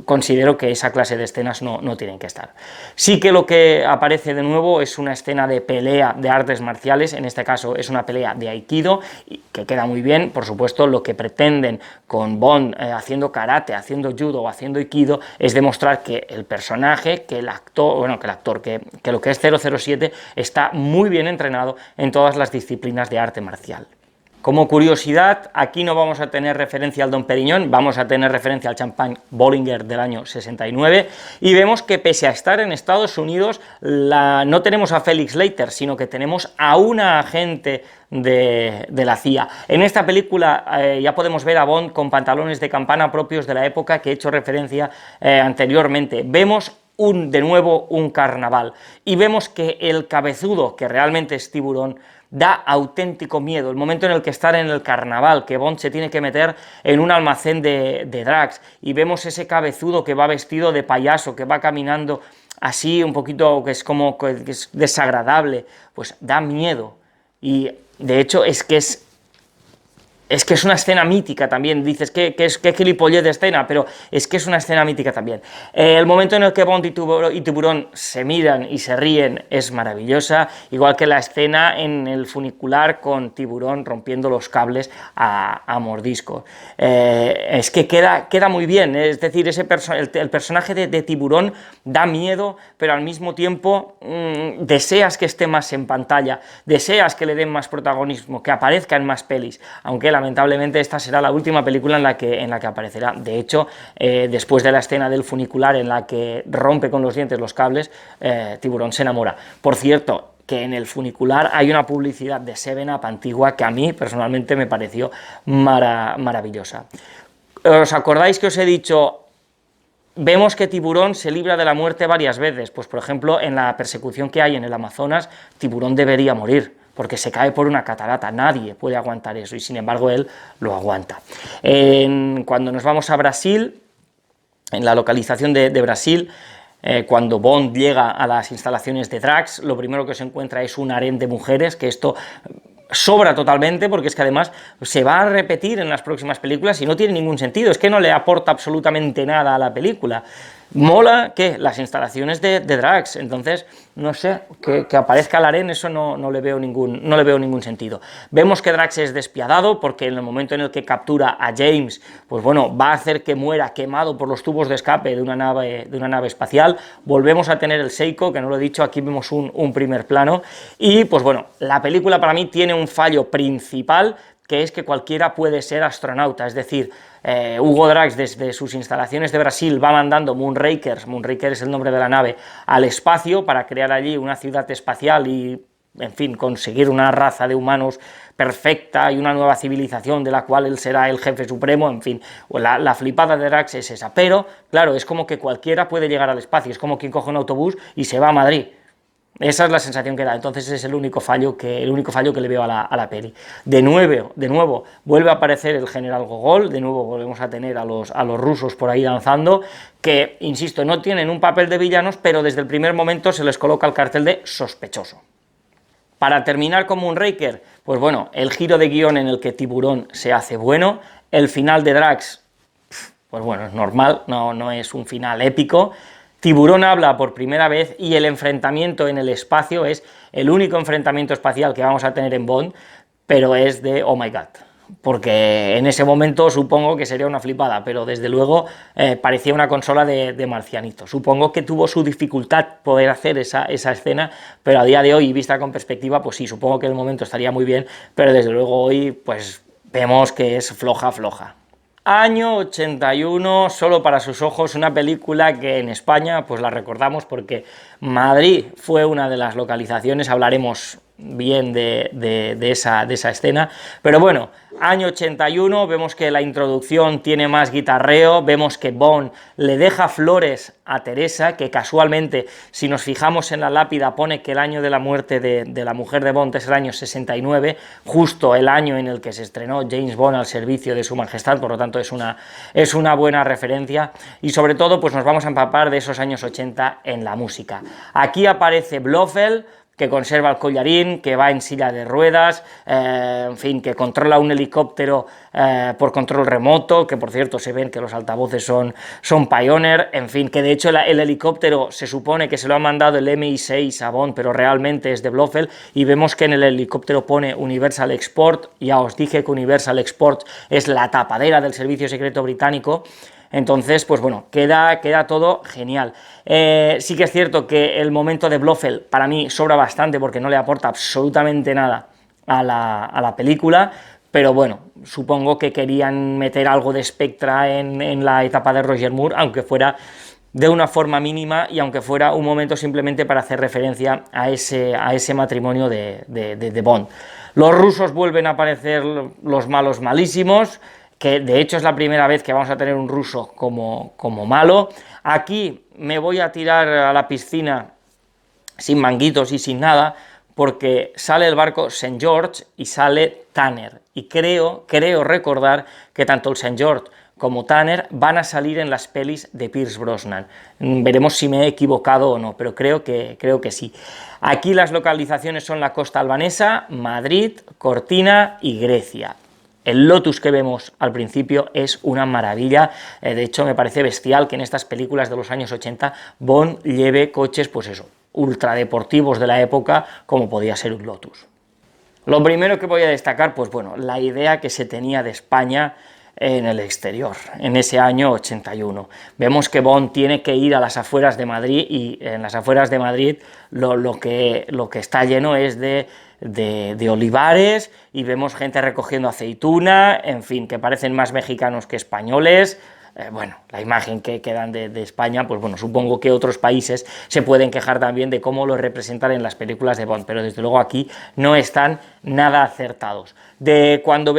considero que esa clase de escenas no tienen que estar. Sí que lo que aparece de nuevo es una escena de pelea de artes marciales, en este caso es una pelea de Aikido, que queda muy bien. Por supuesto, lo que pretenden con Bond haciendo karate, haciendo judo o haciendo Aikido es demostrar que el personaje, que lo que es 007 está muy bien entrenado en todas las disciplinas de arte marcial. Como curiosidad, aquí no vamos a tener referencia al Dom Perignon, vamos a tener referencia al champán Bollinger del año 69, y vemos que pese a estar en Estados Unidos, no tenemos a Felix Leiter, sino que tenemos a una agente de la CIA. En esta película ya podemos ver a Bond con pantalones de campana propios de la época que he hecho referencia anteriormente. Vemos de nuevo un carnaval, y vemos que el cabezudo, que realmente es Tiburón, da auténtico miedo. El momento en el que están en el carnaval, que Bond se tiene que meter en un almacén de Drax, y vemos ese cabezudo que va vestido de payaso, que va caminando así un poquito, que es desagradable, pues da miedo. Y de hecho es que es una escena mítica también. Dices que gilipollez de escena, pero es que es una escena mítica también. El momento en el que Bond y Tiburón se miran y se ríen es maravillosa, igual que la escena en el funicular con Tiburón rompiendo los cables a mordisco. Es que queda muy bien, es decir, el personaje de Tiburón da miedo, pero al mismo tiempo deseas que esté más en pantalla, deseas que le den más protagonismo, que aparezca en más pelis, aunque lamentablemente esta será la última película en la que aparecerá. De hecho, después de la escena del funicular en la que rompe con los dientes los cables, Tiburón se enamora. Por cierto, que en el funicular hay una publicidad de 7up antigua que a mí personalmente me pareció maravillosa. ¿Os acordáis que os he dicho? Vemos que Tiburón se libra de la muerte varias veces, pues por ejemplo en la persecución que hay en el Amazonas, Tiburón debería morir, porque se cae por una catarata, nadie puede aguantar eso, y sin embargo él lo aguanta. Cuando nos vamos a Brasil, en la localización de Brasil, cuando Bond llega a las instalaciones de Drax, lo primero que se encuentra es un harén de mujeres, que esto sobra totalmente, porque es que además se va a repetir en las próximas películas y no tiene ningún sentido, es que no le aporta absolutamente nada a la película. Mola que las instalaciones de Drax, entonces, no sé, que aparezca el harén, eso no le veo ningún sentido. Vemos que Drax es despiadado, porque en el momento en el que captura a James, pues bueno, va a hacer que muera quemado por los tubos de escape de una nave espacial. Volvemos a tener el Seiko, que no lo he dicho, aquí vemos un primer plano, y pues bueno, la película para mí tiene un fallo principal, que es que cualquiera puede ser astronauta, es decir, Hugo Drax desde sus instalaciones de Brasil va mandando Moonraker es el nombre de la nave, al espacio para crear allí una ciudad espacial y, en fin, conseguir una raza de humanos perfecta y una nueva civilización de la cual él será el jefe supremo, en fin, la flipada de Drax es esa, pero claro, es como que cualquiera puede llegar al espacio, es como quien coge un autobús y se va a Madrid. Esa es la sensación que da, entonces es el único fallo que le veo a la peli. De nuevo, vuelve a aparecer el general Gogol, de nuevo volvemos a tener a los rusos por ahí danzando, que, insisto, no tienen un papel de villanos, pero desde el primer momento se les coloca el cartel de sospechoso. Para terminar con Moonraker, pues bueno, el giro de guión en el que Tiburón se hace bueno, el final de Drax, pues bueno, es normal, no es un final épico. Tiburón habla por primera vez y el enfrentamiento en el espacio es el único enfrentamiento espacial que vamos a tener en Bond, pero es de oh my god, porque en ese momento supongo que sería una flipada, pero desde luego parecía una consola de marcianito. Supongo que tuvo su dificultad poder hacer esa escena, pero a día de hoy, vista con perspectiva, pues sí, supongo que en el momento estaría muy bien, pero desde luego hoy pues vemos que es floja. Año 81, Solo para sus ojos, una película que en España pues la recordamos porque Madrid fue una de las localizaciones, hablaremos bien de esa escena, pero bueno, año 81, vemos que la introducción tiene más guitarreo, vemos que Bond le deja flores a Teresa, que casualmente, si nos fijamos en la lápida, pone que el año de la muerte de la mujer de Bond es el año 69, justo el año en el que se estrenó James Bond al servicio de su majestad, por lo tanto es una buena referencia, y sobre todo pues nos vamos a empapar de esos años 80 en la música. Aquí aparece Blofeld, que conserva el collarín, que va en silla de ruedas, en fin, que controla un helicóptero por control remoto, que por cierto se ven que los altavoces son Pioneer, en fin, que de hecho el helicóptero se supone que se lo ha mandado el MI6 a Bond, pero realmente es de Blofeld, y vemos que en el helicóptero pone Universal Export, ya os dije que Universal Export es la tapadera del servicio secreto británico. Entonces, pues bueno, queda todo genial. Sí que es cierto que el momento de Blofeld para mí sobra bastante porque no le aporta absolutamente nada a la película, pero bueno, supongo que querían meter algo de Spectra en la etapa de Roger Moore, aunque fuera de una forma mínima y aunque fuera un momento simplemente para hacer referencia a ese matrimonio de Bond. Los rusos vuelven a aparecer, los malos malísimos, que de hecho es la primera vez que vamos a tener un ruso como malo. Aquí me voy a tirar a la piscina sin manguitos y sin nada, porque sale el barco St. George y sale Tanner, y creo recordar que tanto el St. George como Tanner van a salir en las pelis de Pierce Brosnan. Veremos si me he equivocado o no, pero creo que sí. Aquí las localizaciones son la costa albanesa, Madrid, Cortina y Grecia. El Lotus que vemos al principio es una maravilla, de hecho me parece bestial que en estas películas de los años 80 Bond lleve coches, pues eso, ultradeportivos de la época, como podía ser un Lotus. Lo primero que voy a destacar, pues bueno, la idea que se tenía de España en el exterior, en ese año 81. Vemos que Bond tiene que ir a las afueras de Madrid, y en las afueras de Madrid lo que está lleno es de olivares, y vemos gente recogiendo aceituna, en fin, que parecen más mexicanos que españoles. Bueno, la imagen que dan de España, pues bueno, supongo que otros países se pueden quejar también de cómo lo representan en las películas de Bond, pero desde luego aquí no están nada acertados. De cuando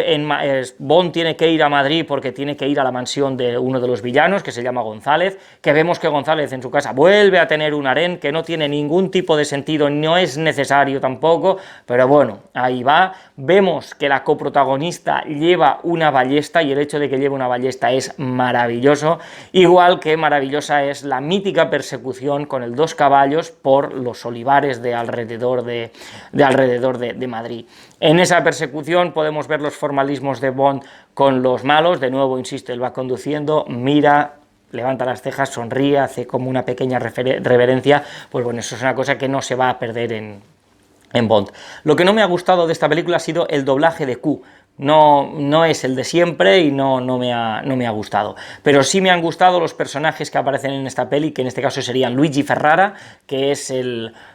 Bond tiene que ir a Madrid porque tiene que ir a la mansión de uno de los villanos, que se llama González, que vemos que González en su casa vuelve a tener un harén que no tiene ningún tipo de sentido, no es necesario tampoco, pero bueno, ahí va. Vemos que la coprotagonista lleva una ballesta, y el hecho de que lleve una ballesta es maravilloso, igual que maravillosa es la mítica persecución con el 2 caballos por los olivares de alrededor de Madrid. En esa persecución podemos ver los formalismos de Bond con los malos, de nuevo, insisto, él va conduciendo, mira, levanta las cejas, sonríe, hace como una pequeña reverencia, pues bueno, eso es una cosa que no se va a perder en Bond. Lo que no me ha gustado de esta película ha sido el doblaje de Q. No es el de siempre y no me ha gustado, pero sí me han gustado los personajes que aparecen en esta peli, que en este caso serían Luigi Ferrara, que es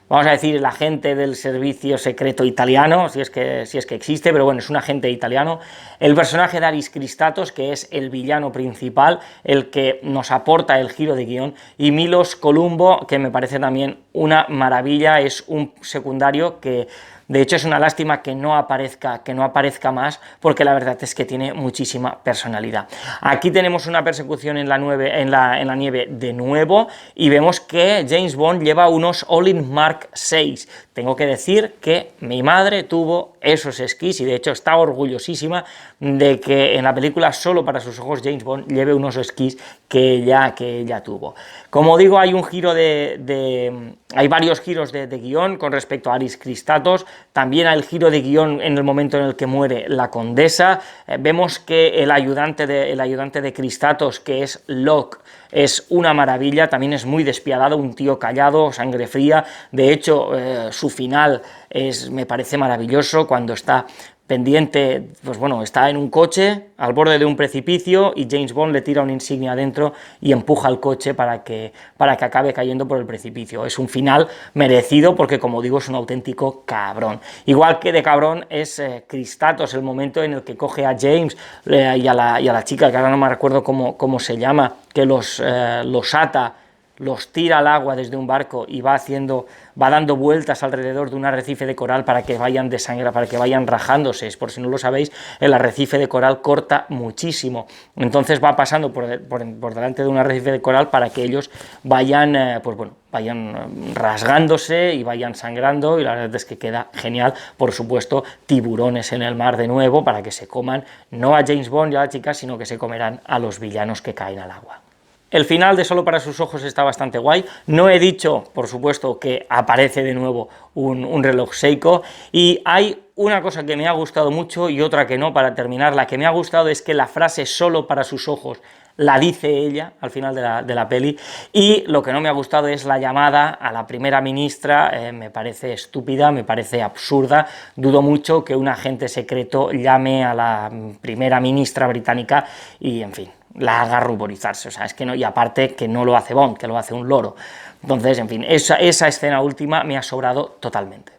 vamos a decir, el agente del servicio secreto italiano, si es que existe, pero bueno, es un agente italiano. El personaje de Aris Kristatos, que es el villano principal, el que nos aporta el giro de guión, y Milos Columbo, que me parece también una maravilla, es un secundario que de hecho es una lástima que no aparezca más, porque la verdad es que tiene muchísima personalidad. Aquí tenemos una persecución en la nieve de nuevo, y vemos que James Bond lleva unos Olin Mark VI. Tengo que decir que mi madre tuvo esos esquís, y de hecho está orgullosísima de que en la película Solo para sus ojos James Bond lleve unos esquís que ella tuvo. Como digo, hay un giro hay varios giros de guión con respecto a Aris Kristatos. también hay el giro de guión en el momento en el que muere la condesa, vemos que el ayudante de Kristatos, que es Locke, es una maravilla, también es muy despiadado, un tío callado, sangre fría. De hecho, su final me parece maravilloso, cuando está pendiente, pues bueno, está en un coche al borde de un precipicio y James Bond le tira una insignia adentro y empuja el coche para que acabe cayendo por el precipicio. Es un final merecido porque, como digo, es un auténtico cabrón. Igual que de cabrón es Kristatos, el momento en el que coge a James y a la chica, que ahora no me recuerdo cómo se llama, que los ata, los tira al agua desde un barco y va dando vueltas alrededor de un arrecife de coral para que vayan para que vayan rajándose. Por si no lo sabéis, el arrecife de coral corta muchísimo, entonces va pasando por delante de un arrecife de coral para que ellos vayan rasgándose y vayan sangrando, y la verdad es que queda genial. Por supuesto, tiburones en el mar de nuevo para que se coman no a James Bond y a la chica, sino que se comerán a los villanos que caen al agua. El final de Solo para sus ojos está bastante guay. No he dicho, por supuesto, que aparece de nuevo un reloj Seiko, y hay una cosa que me ha gustado mucho y otra que no. Para terminar, la que me ha gustado es que la frase "solo para sus ojos" la dice ella al final de la peli, y lo que no me ha gustado es la llamada a la primera ministra. Me parece estúpida, me parece absurda. Dudo mucho que un agente secreto llame a la primera ministra británica y, en fin, la haga ruborizarse. O sea, es que no, y aparte que no lo hace Bond, que lo hace un loro. Entonces, en fin, esa escena última me ha sobrado totalmente.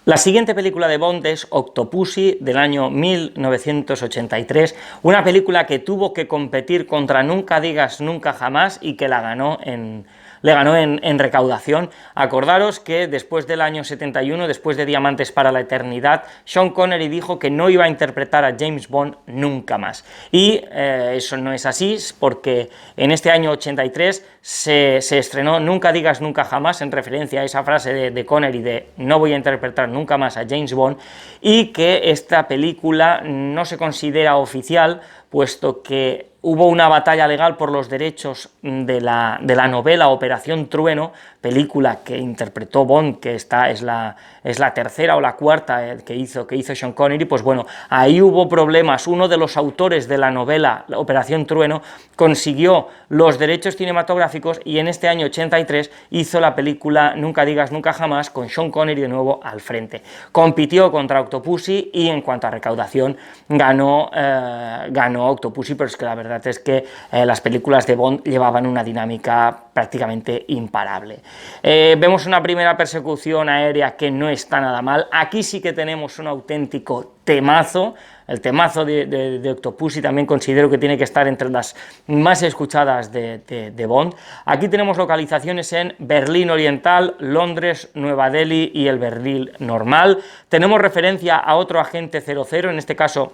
La siguiente película de Bond es Octopussy, del año 1983, una película que tuvo que competir contra Nunca digas nunca jamás y que le ganó en recaudación. Acordaros que después del año 71, después de Diamantes para la Eternidad, Sean Connery dijo que no iba a interpretar a James Bond nunca más, y eso no es así, porque en este año 83 se estrenó Nunca digas nunca jamás, en referencia a esa frase de Connery de "no voy a interpretar nunca más a James Bond", y que esta película no se considera oficial, puesto que hubo una batalla legal por los derechos de la novela Operación Trueno, película que interpretó Bond, que es la tercera o la cuarta que hizo Sean Connery. Pues bueno, ahí hubo problemas. Uno de los autores de la novela Operación Trueno consiguió los derechos cinematográficos y en este año 83 hizo la película Nunca digas nunca jamás, con Sean Connery de nuevo al frente. Compitió contra Octopussy y en cuanto a recaudación ganó Octopussy, pero es que la verdad es que las películas de Bond llevaban una dinámica prácticamente imparable. Vemos una primera persecución aérea que no está nada mal. Aquí sí que tenemos un auténtico temazo. El temazo de Octopussy también considero que tiene que estar entre las más escuchadas de Bond. Aquí tenemos localizaciones en Berlín Oriental, Londres, Nueva Delhi y el Berlín normal. Tenemos referencia a otro agente 00, en este caso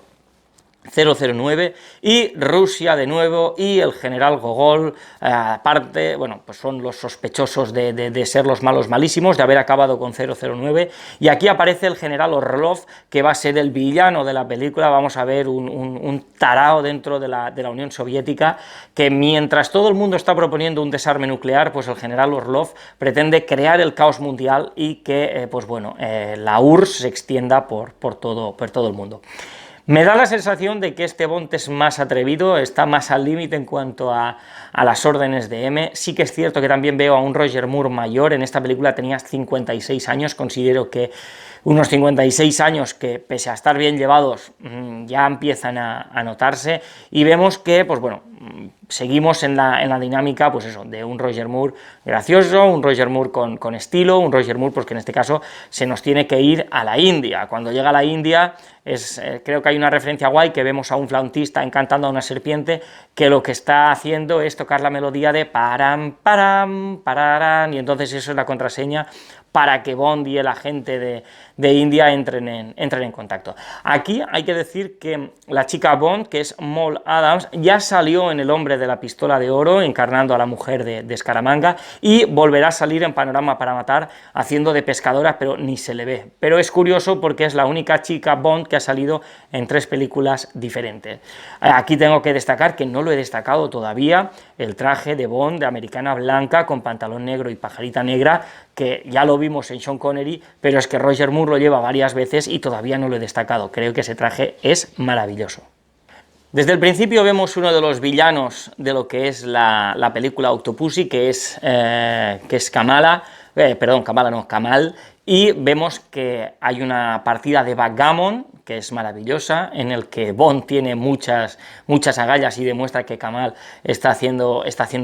009, y Rusia de nuevo, y el general Gogol, aparte, bueno, pues son los sospechosos de ser los malos malísimos, de haber acabado con 009, y aquí aparece el general Orlov, que va a ser el villano de la película. Vamos a ver un tarao dentro de la Unión Soviética, que mientras todo el mundo está proponiendo un desarme nuclear, pues el general Orlov pretende crear el caos mundial y que, la URSS se extienda por todo el mundo. Me da la sensación de que este Bond es más atrevido, está más al límite en cuanto a las órdenes de M. Sí que es cierto que también veo a un Roger Moore mayor. En esta película tenía 56 años, considero que unos 56 años que, pese a estar bien llevados, ya empiezan a notarse, y vemos que, pues bueno, seguimos en la dinámica, pues eso, de un Roger Moore gracioso, un Roger Moore con estilo, un Roger Moore pues que en este caso se nos tiene que ir a la India. Cuando llega a la India, creo que hay una referencia guay, que vemos a un flautista encantando a una serpiente, que lo que está haciendo es tocar la melodía de param, param, pararan, y entonces eso es la contraseña para que Bond y el agente de India entren en contacto. Aquí hay que decir que la chica Bond, que es Maud Adams, ya salió en El hombre de la pistola de oro, encarnando a la mujer de Scaramanga, y volverá a salir en Panorama para matar, haciendo de pescadora, pero ni se le ve. Pero es curioso porque es la única chica Bond que ha salido en 3 películas diferentes. Aquí tengo que destacar, que no lo he destacado todavía, el traje de Bond de americana blanca, con pantalón negro y pajarita negra, que ya lo vimos en Sean Connery, pero es que Roger Moore lo lleva varias veces y todavía no lo he destacado. Creo que ese traje es maravilloso. Desde el principio vemos uno de los villanos de lo que es la película Octopussy, que es Kamala, Kamala no, Kamal, y vemos que hay una partida de backgammon, que es maravillosa, en el que Bond tiene muchas agallas y demuestra que Kamal está haciendo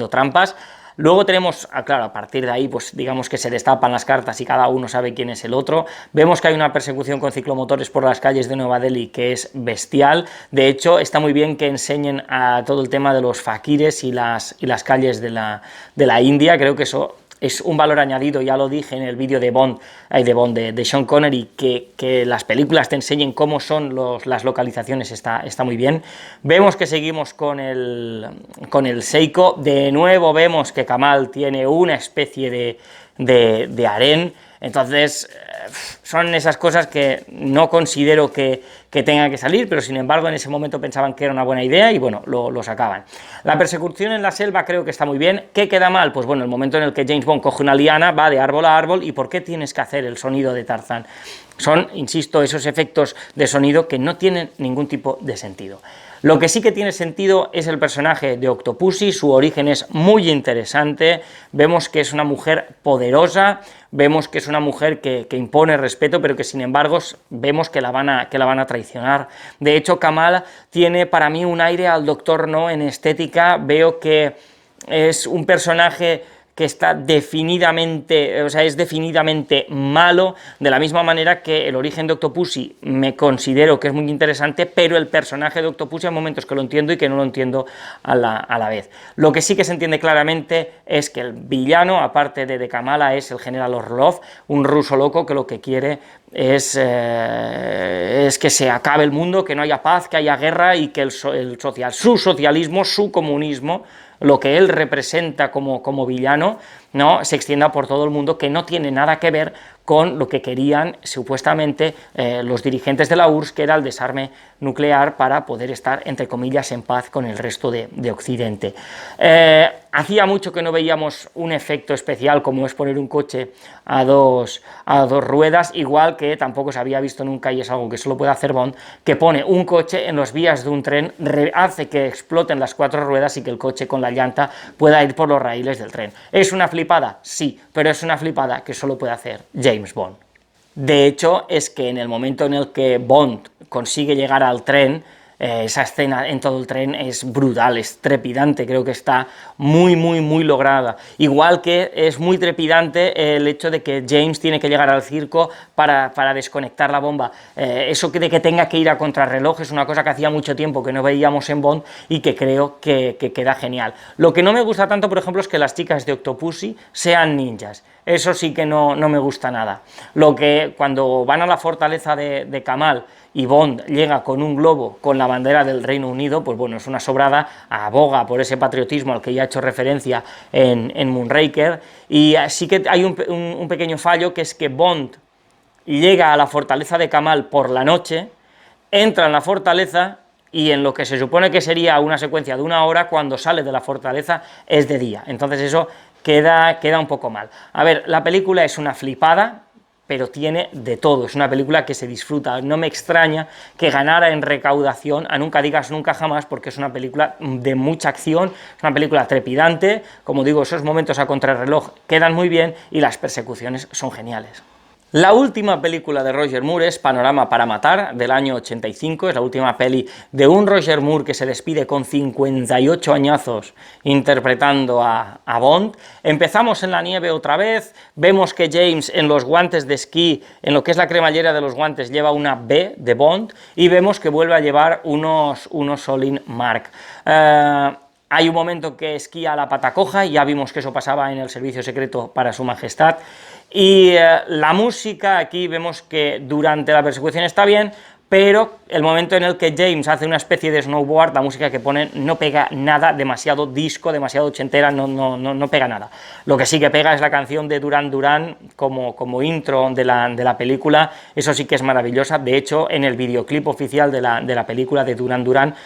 trampas. Luego tenemos, claro, a partir de ahí, pues digamos que se destapan las cartas y cada uno sabe quién es el otro. Vemos que hay una persecución con ciclomotores por las calles de Nueva Delhi que es bestial. De hecho, está muy bien que enseñen a todo el tema de los fakires y las calles de la India. Creo que eso es un valor añadido, ya lo dije en el vídeo de Sean Connery, que las películas te enseñen cómo son las localizaciones, está muy bien. Vemos que seguimos con el Seiko, de nuevo vemos que Kamal tiene una especie de harén. Entonces son esas cosas que no considero que tenga que salir, pero sin embargo en ese momento pensaban que era una buena idea y bueno, lo sacaban. La persecución en la selva creo que está muy bien. ¿Qué queda mal? Pues bueno, el momento en el que James Bond coge una liana, va de árbol a árbol, ¿y por qué tienes que hacer el sonido de Tarzán? Son, insisto, esos efectos de sonido que no tienen ningún tipo de sentido. Lo que sí que tiene sentido es el personaje de Octopussy, su origen es muy interesante, vemos que es una mujer poderosa, vemos que es una mujer que impone respeto, pero que sin embargo vemos que la van a traicionar. De hecho, Kamala tiene para mí un aire al Doctor No en estética, veo que es un personaje que está definidamente, o sea, es definidamente malo, de la misma manera que el origen de Octopussy me considero que es muy interesante, pero el personaje de Octopussy hay momentos que lo entiendo y que no lo entiendo a la vez. Lo que sí que se entiende claramente es que el villano, aparte de Kamala, es el general Orlov, un ruso loco que lo que quiere es que se acabe el mundo, que no haya paz, que haya guerra y que su socialismo, su comunismo, lo que él representa como villano, ¿no?, se extienda por todo el mundo, que no tiene nada que ver con lo que querían supuestamente los dirigentes de la URSS, que era el desarme nuclear para poder estar, entre comillas, en paz con el resto de Occidente. Hacía mucho que no veíamos un efecto especial como es poner un coche a dos ruedas, igual que tampoco se había visto nunca, y es algo que solo puede hacer Bond, que pone un coche en las vías de un tren, hace que exploten las 4 ruedas y que el coche con la llanta pueda ir por los raíles del tren. ¿Es una flipada? Sí, pero es una flipada que solo puede hacer James Bond. De hecho, es que en el momento en el que Bond consigue llegar al tren, esa escena en todo el tren es brutal, es trepidante, creo que está muy lograda. Igual que es muy trepidante el hecho de que James tiene que llegar al circo para desconectar la bomba. Eso de que tenga que ir a contrarreloj es una cosa que hacía mucho tiempo que no veíamos en Bond y que creo que queda genial. Lo que no me gusta tanto, por ejemplo, es que las chicas de Octopussy sean ninjas. Eso sí que no me gusta nada. Lo que cuando van a la fortaleza de Kamal y Bond llega con un globo con la bandera del Reino Unido, pues bueno, es una sobrada, aboga por ese patriotismo al que ya he hecho referencia en Moonraker, y sí que hay un pequeño fallo, que es que Bond llega a la fortaleza de Kamal por la noche, entra en la fortaleza, y en lo que se supone que sería una secuencia de 1 hora, cuando sale de la fortaleza es de día. Entonces eso queda un poco mal. A ver, la película es una flipada, pero tiene de todo, es una película que se disfruta. No me extraña que ganara en recaudación a Nunca digas nunca jamás, porque es una película de mucha acción, es una película trepidante, como digo, esos momentos a contrarreloj quedan muy bien y las persecuciones son geniales. La última película de Roger Moore es Panorama para matar, del año 85, es la última peli de un Roger Moore que se despide con 58 añazos interpretando a Bond. Empezamos en la nieve otra vez, vemos que James en los guantes de esquí, en lo que es la cremallera de los guantes, lleva una B de Bond, y vemos que vuelve a llevar unos Solin Mark. Hay un momento que esquía a la pata coja, y ya vimos que eso pasaba en el servicio secreto para su majestad, y la música, aquí vemos que durante la persecución está bien, pero el momento en el que James hace una especie de snowboard, la música que ponen no pega nada, demasiado disco, demasiado ochentera, no pega nada. Lo que sí que pega es la canción de Duran Duran como intro de la película, eso sí que es maravillosa. De hecho, en el videoclip oficial de la película de Duran Duran,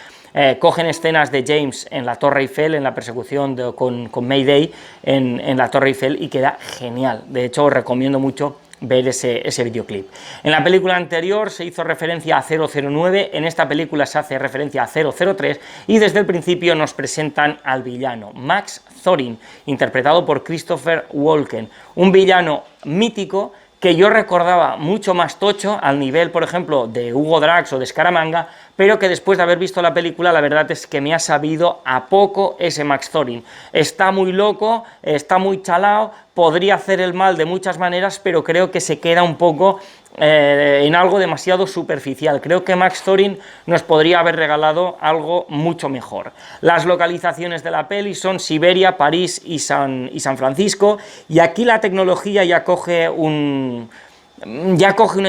cogen escenas de James en la Torre Eiffel, en la persecución con Mayday en la Torre Eiffel, y queda genial. De hecho, os recomiendo mucho ver ese videoclip. En la película anterior se hizo referencia a 009, en esta película se hace referencia a 003, y desde el principio nos presentan al villano, Max Zorin, interpretado por Christopher Walken, un villano mítico que yo recordaba mucho más tocho, al nivel, por ejemplo, de Hugo Drax o de Scaramanga, pero que después de haber visto la película, la verdad es que me ha sabido a poco ese Max Zorin. Está muy loco, está muy chalao, podría hacer el mal de muchas maneras, pero creo que se queda un poco en algo demasiado superficial. Creo que Max Zorin nos podría haber regalado algo mucho mejor. Las localizaciones de la peli son Siberia, París y San Francisco, y aquí la tecnología ya coge una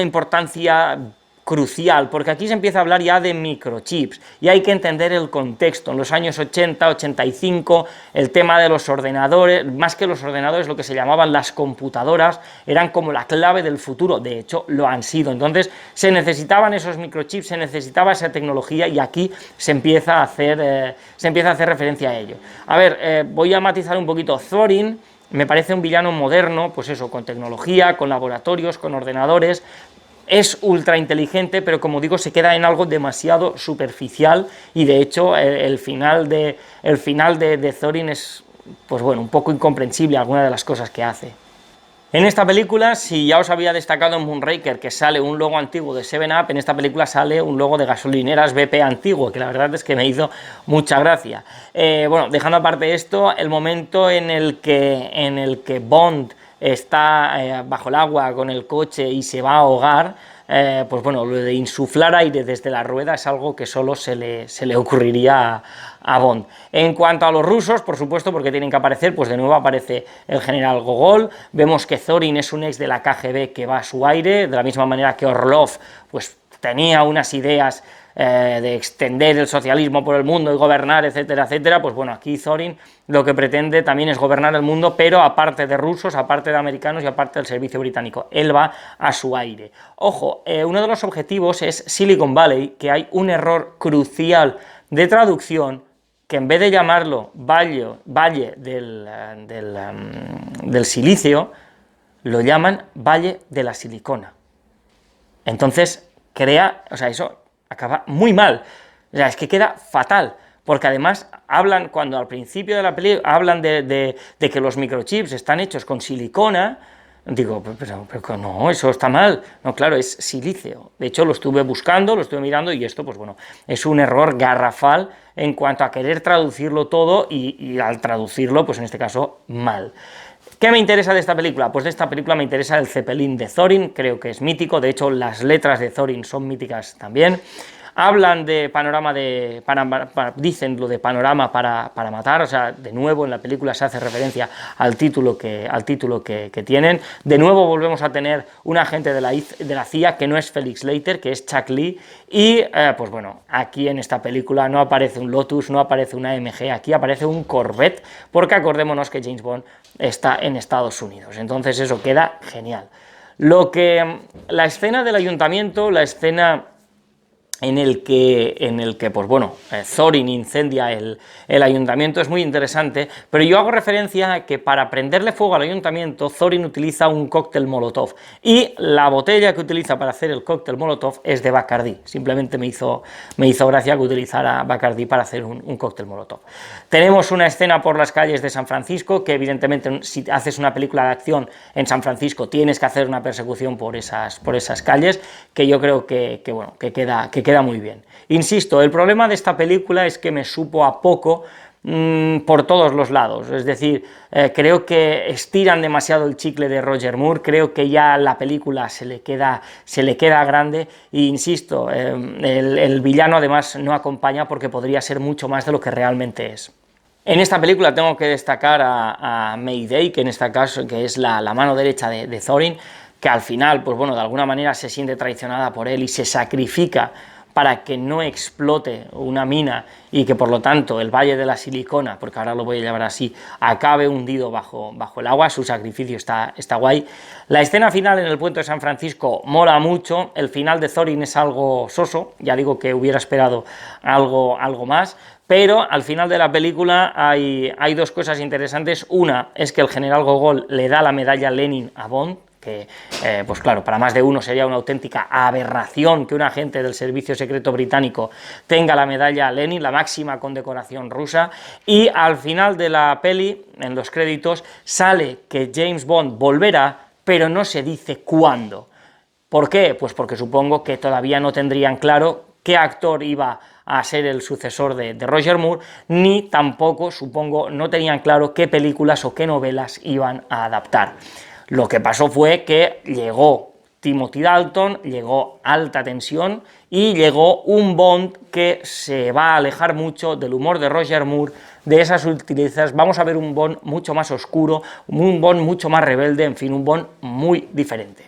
importancia crucial, porque aquí se empieza a hablar ya de microchips, y hay que entender el contexto. En los años 80, 85, el tema de los ordenadores, más que los ordenadores, lo que se llamaban las computadoras, eran como la clave del futuro, de hecho lo han sido. Entonces se necesitaban esos microchips, se necesitaba esa tecnología, y aquí se empieza a hacer referencia a ello. A ver, voy a matizar un poquito. Zorin me parece un villano moderno, pues eso, con tecnología, con laboratorios, con ordenadores. Es ultra inteligente, pero como digo, se queda en algo demasiado superficial, y de hecho el final de Zorin es, pues bueno, un poco incomprensible algunas de las cosas que hace. En esta película, si ya os había destacado en Moonraker que sale un logo antiguo de 7up, en esta película sale un logo de gasolineras BP antiguo, que la verdad es que me hizo mucha gracia. Bueno, dejando aparte esto, el momento en el que Bond está bajo el agua con el coche y se va a ahogar, pues bueno, lo de insuflar aire desde la rueda es algo que solo se le ocurriría a Bond. En cuanto a los rusos, por supuesto, porque tienen que aparecer, pues de nuevo aparece el general Gogol, vemos que Zorin es un ex de la KGB que va a su aire, de la misma manera que Orlov pues tenía unas ideas de extender el socialismo por el mundo y gobernar, etcétera, etcétera. Pues bueno, aquí Zorin lo que pretende también es gobernar el mundo, pero aparte de rusos, aparte de americanos y aparte del servicio británico. Él va a su aire. Ojo, uno de los objetivos es Silicon Valley, que hay un error crucial de traducción, que en vez de llamarlo Valle del Silicio, lo llaman Valle de la Silicona. Entonces, eso acaba muy mal, o sea, es que queda fatal, porque además hablan, cuando al principio de la película hablan de que los microchips están hechos con silicona, digo, pero no, eso está mal, no, claro, es silicio. De hecho lo estuve buscando, lo estuve mirando, y esto, pues bueno, es un error garrafal en cuanto a querer traducirlo todo, y al traducirlo, pues en este caso, mal. ¿Qué me interesa de esta película? Pues de esta película me interesa el Zeppelin de Zorin, creo que es mítico, de hecho las letras de Zorin son míticas también. Hablan de panorama dicen lo de panorama para matar, o sea, de nuevo en la película se hace referencia al título que tienen. De nuevo volvemos a tener un agente de la CIA que no es Felix Leiter, que es Chuck Lee, y pues bueno, aquí en esta película no aparece un Lotus, no aparece una AMG, aquí aparece un Corvette, porque acordémonos que James Bond está en Estados Unidos, entonces eso queda genial. La escena del ayuntamiento, la escena en el que pues bueno, Zorin incendia el ayuntamiento, es muy interesante, pero yo hago referencia a que para prenderle fuego al ayuntamiento, Zorin utiliza un cóctel molotov, y la botella que utiliza para hacer el cóctel molotov es de Bacardí. Simplemente me hizo gracia que utilizara Bacardí para hacer un cóctel molotov. Tenemos una escena por las calles de San Francisco, que evidentemente si haces una película de acción en San Francisco tienes que hacer una persecución por esas calles, que yo creo que queda muy bien. Insisto, el problema de esta película es que me supo a poco por todos los lados, es decir, creo que estiran demasiado el chicle de Roger Moore, creo que ya la película se le queda grande, e insisto, el villano además no acompaña, porque podría ser mucho más de lo que realmente es. En esta película tengo que destacar a Mayday, que en este caso que es la mano derecha de Zorin, que al final, pues bueno, de alguna manera se siente traicionada por él y se sacrifica para que no explote una mina y que por lo tanto el Valle de la Silicona, porque ahora lo voy a llamar así, acabe hundido bajo el agua. Su sacrificio está guay. La escena final en el puente de San Francisco mola mucho. El final de Thorin es algo soso, ya digo que hubiera esperado algo más, pero al final de la película hay dos cosas interesantes. Una es que el general Gogol le da la medalla Lenin a Bond, que, pues claro, para más de uno sería una auténtica aberración que un agente del servicio secreto británico tenga la medalla Lenin, la máxima condecoración rusa, y al final de la peli, en los créditos, sale que James Bond volverá, pero no se dice cuándo. ¿Por qué? Pues porque supongo que todavía no tendrían claro qué actor iba a ser el sucesor de Roger Moore, ni tampoco, supongo, no tenían claro qué películas o qué novelas iban a adaptar. Lo que pasó fue que llegó Timothy Dalton, llegó Alta Tensión y llegó un Bond que se va a alejar mucho del humor de Roger Moore, de esas sutilezas. Vamos a ver un Bond mucho más oscuro, un Bond mucho más rebelde, en fin, un Bond muy diferente.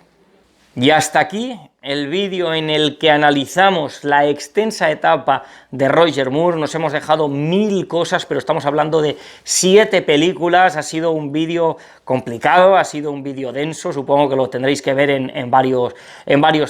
Y hasta aquí el vídeo en el que analizamos la extensa etapa de Roger Moore. Nos hemos dejado 1000 cosas, pero estamos hablando de 7 películas. Ha sido un vídeo complicado, ha sido un vídeo denso, supongo que lo tendréis que ver en varios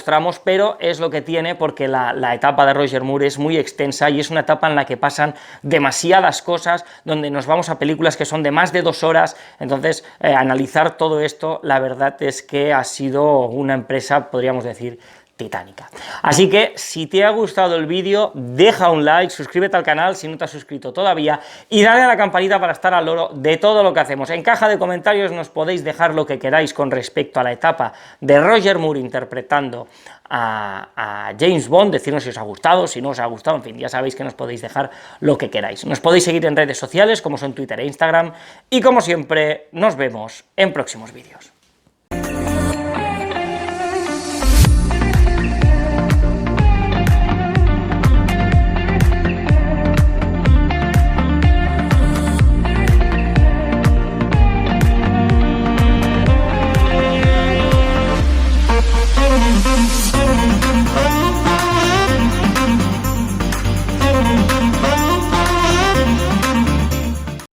tramos, pero es lo que tiene, porque la etapa de Roger Moore es muy extensa y es una etapa en la que pasan demasiadas cosas, donde nos vamos a películas que son de más de 2 horas, entonces analizar todo esto, la verdad es que ha sido una empresa, podríamos decir, titánica. Así que, si te ha gustado el vídeo, deja un like, suscríbete al canal si no te has suscrito todavía, y dale a la campanita para estar al loro de todo lo que hacemos. En caja de comentarios nos podéis dejar lo que queráis con respecto a la etapa de Roger Moore interpretando a James Bond, decirnos si os ha gustado, si no os ha gustado, en fin, ya sabéis que nos podéis dejar lo que queráis. Nos podéis seguir en redes sociales, como son Twitter e Instagram, y como siempre, nos vemos en próximos vídeos.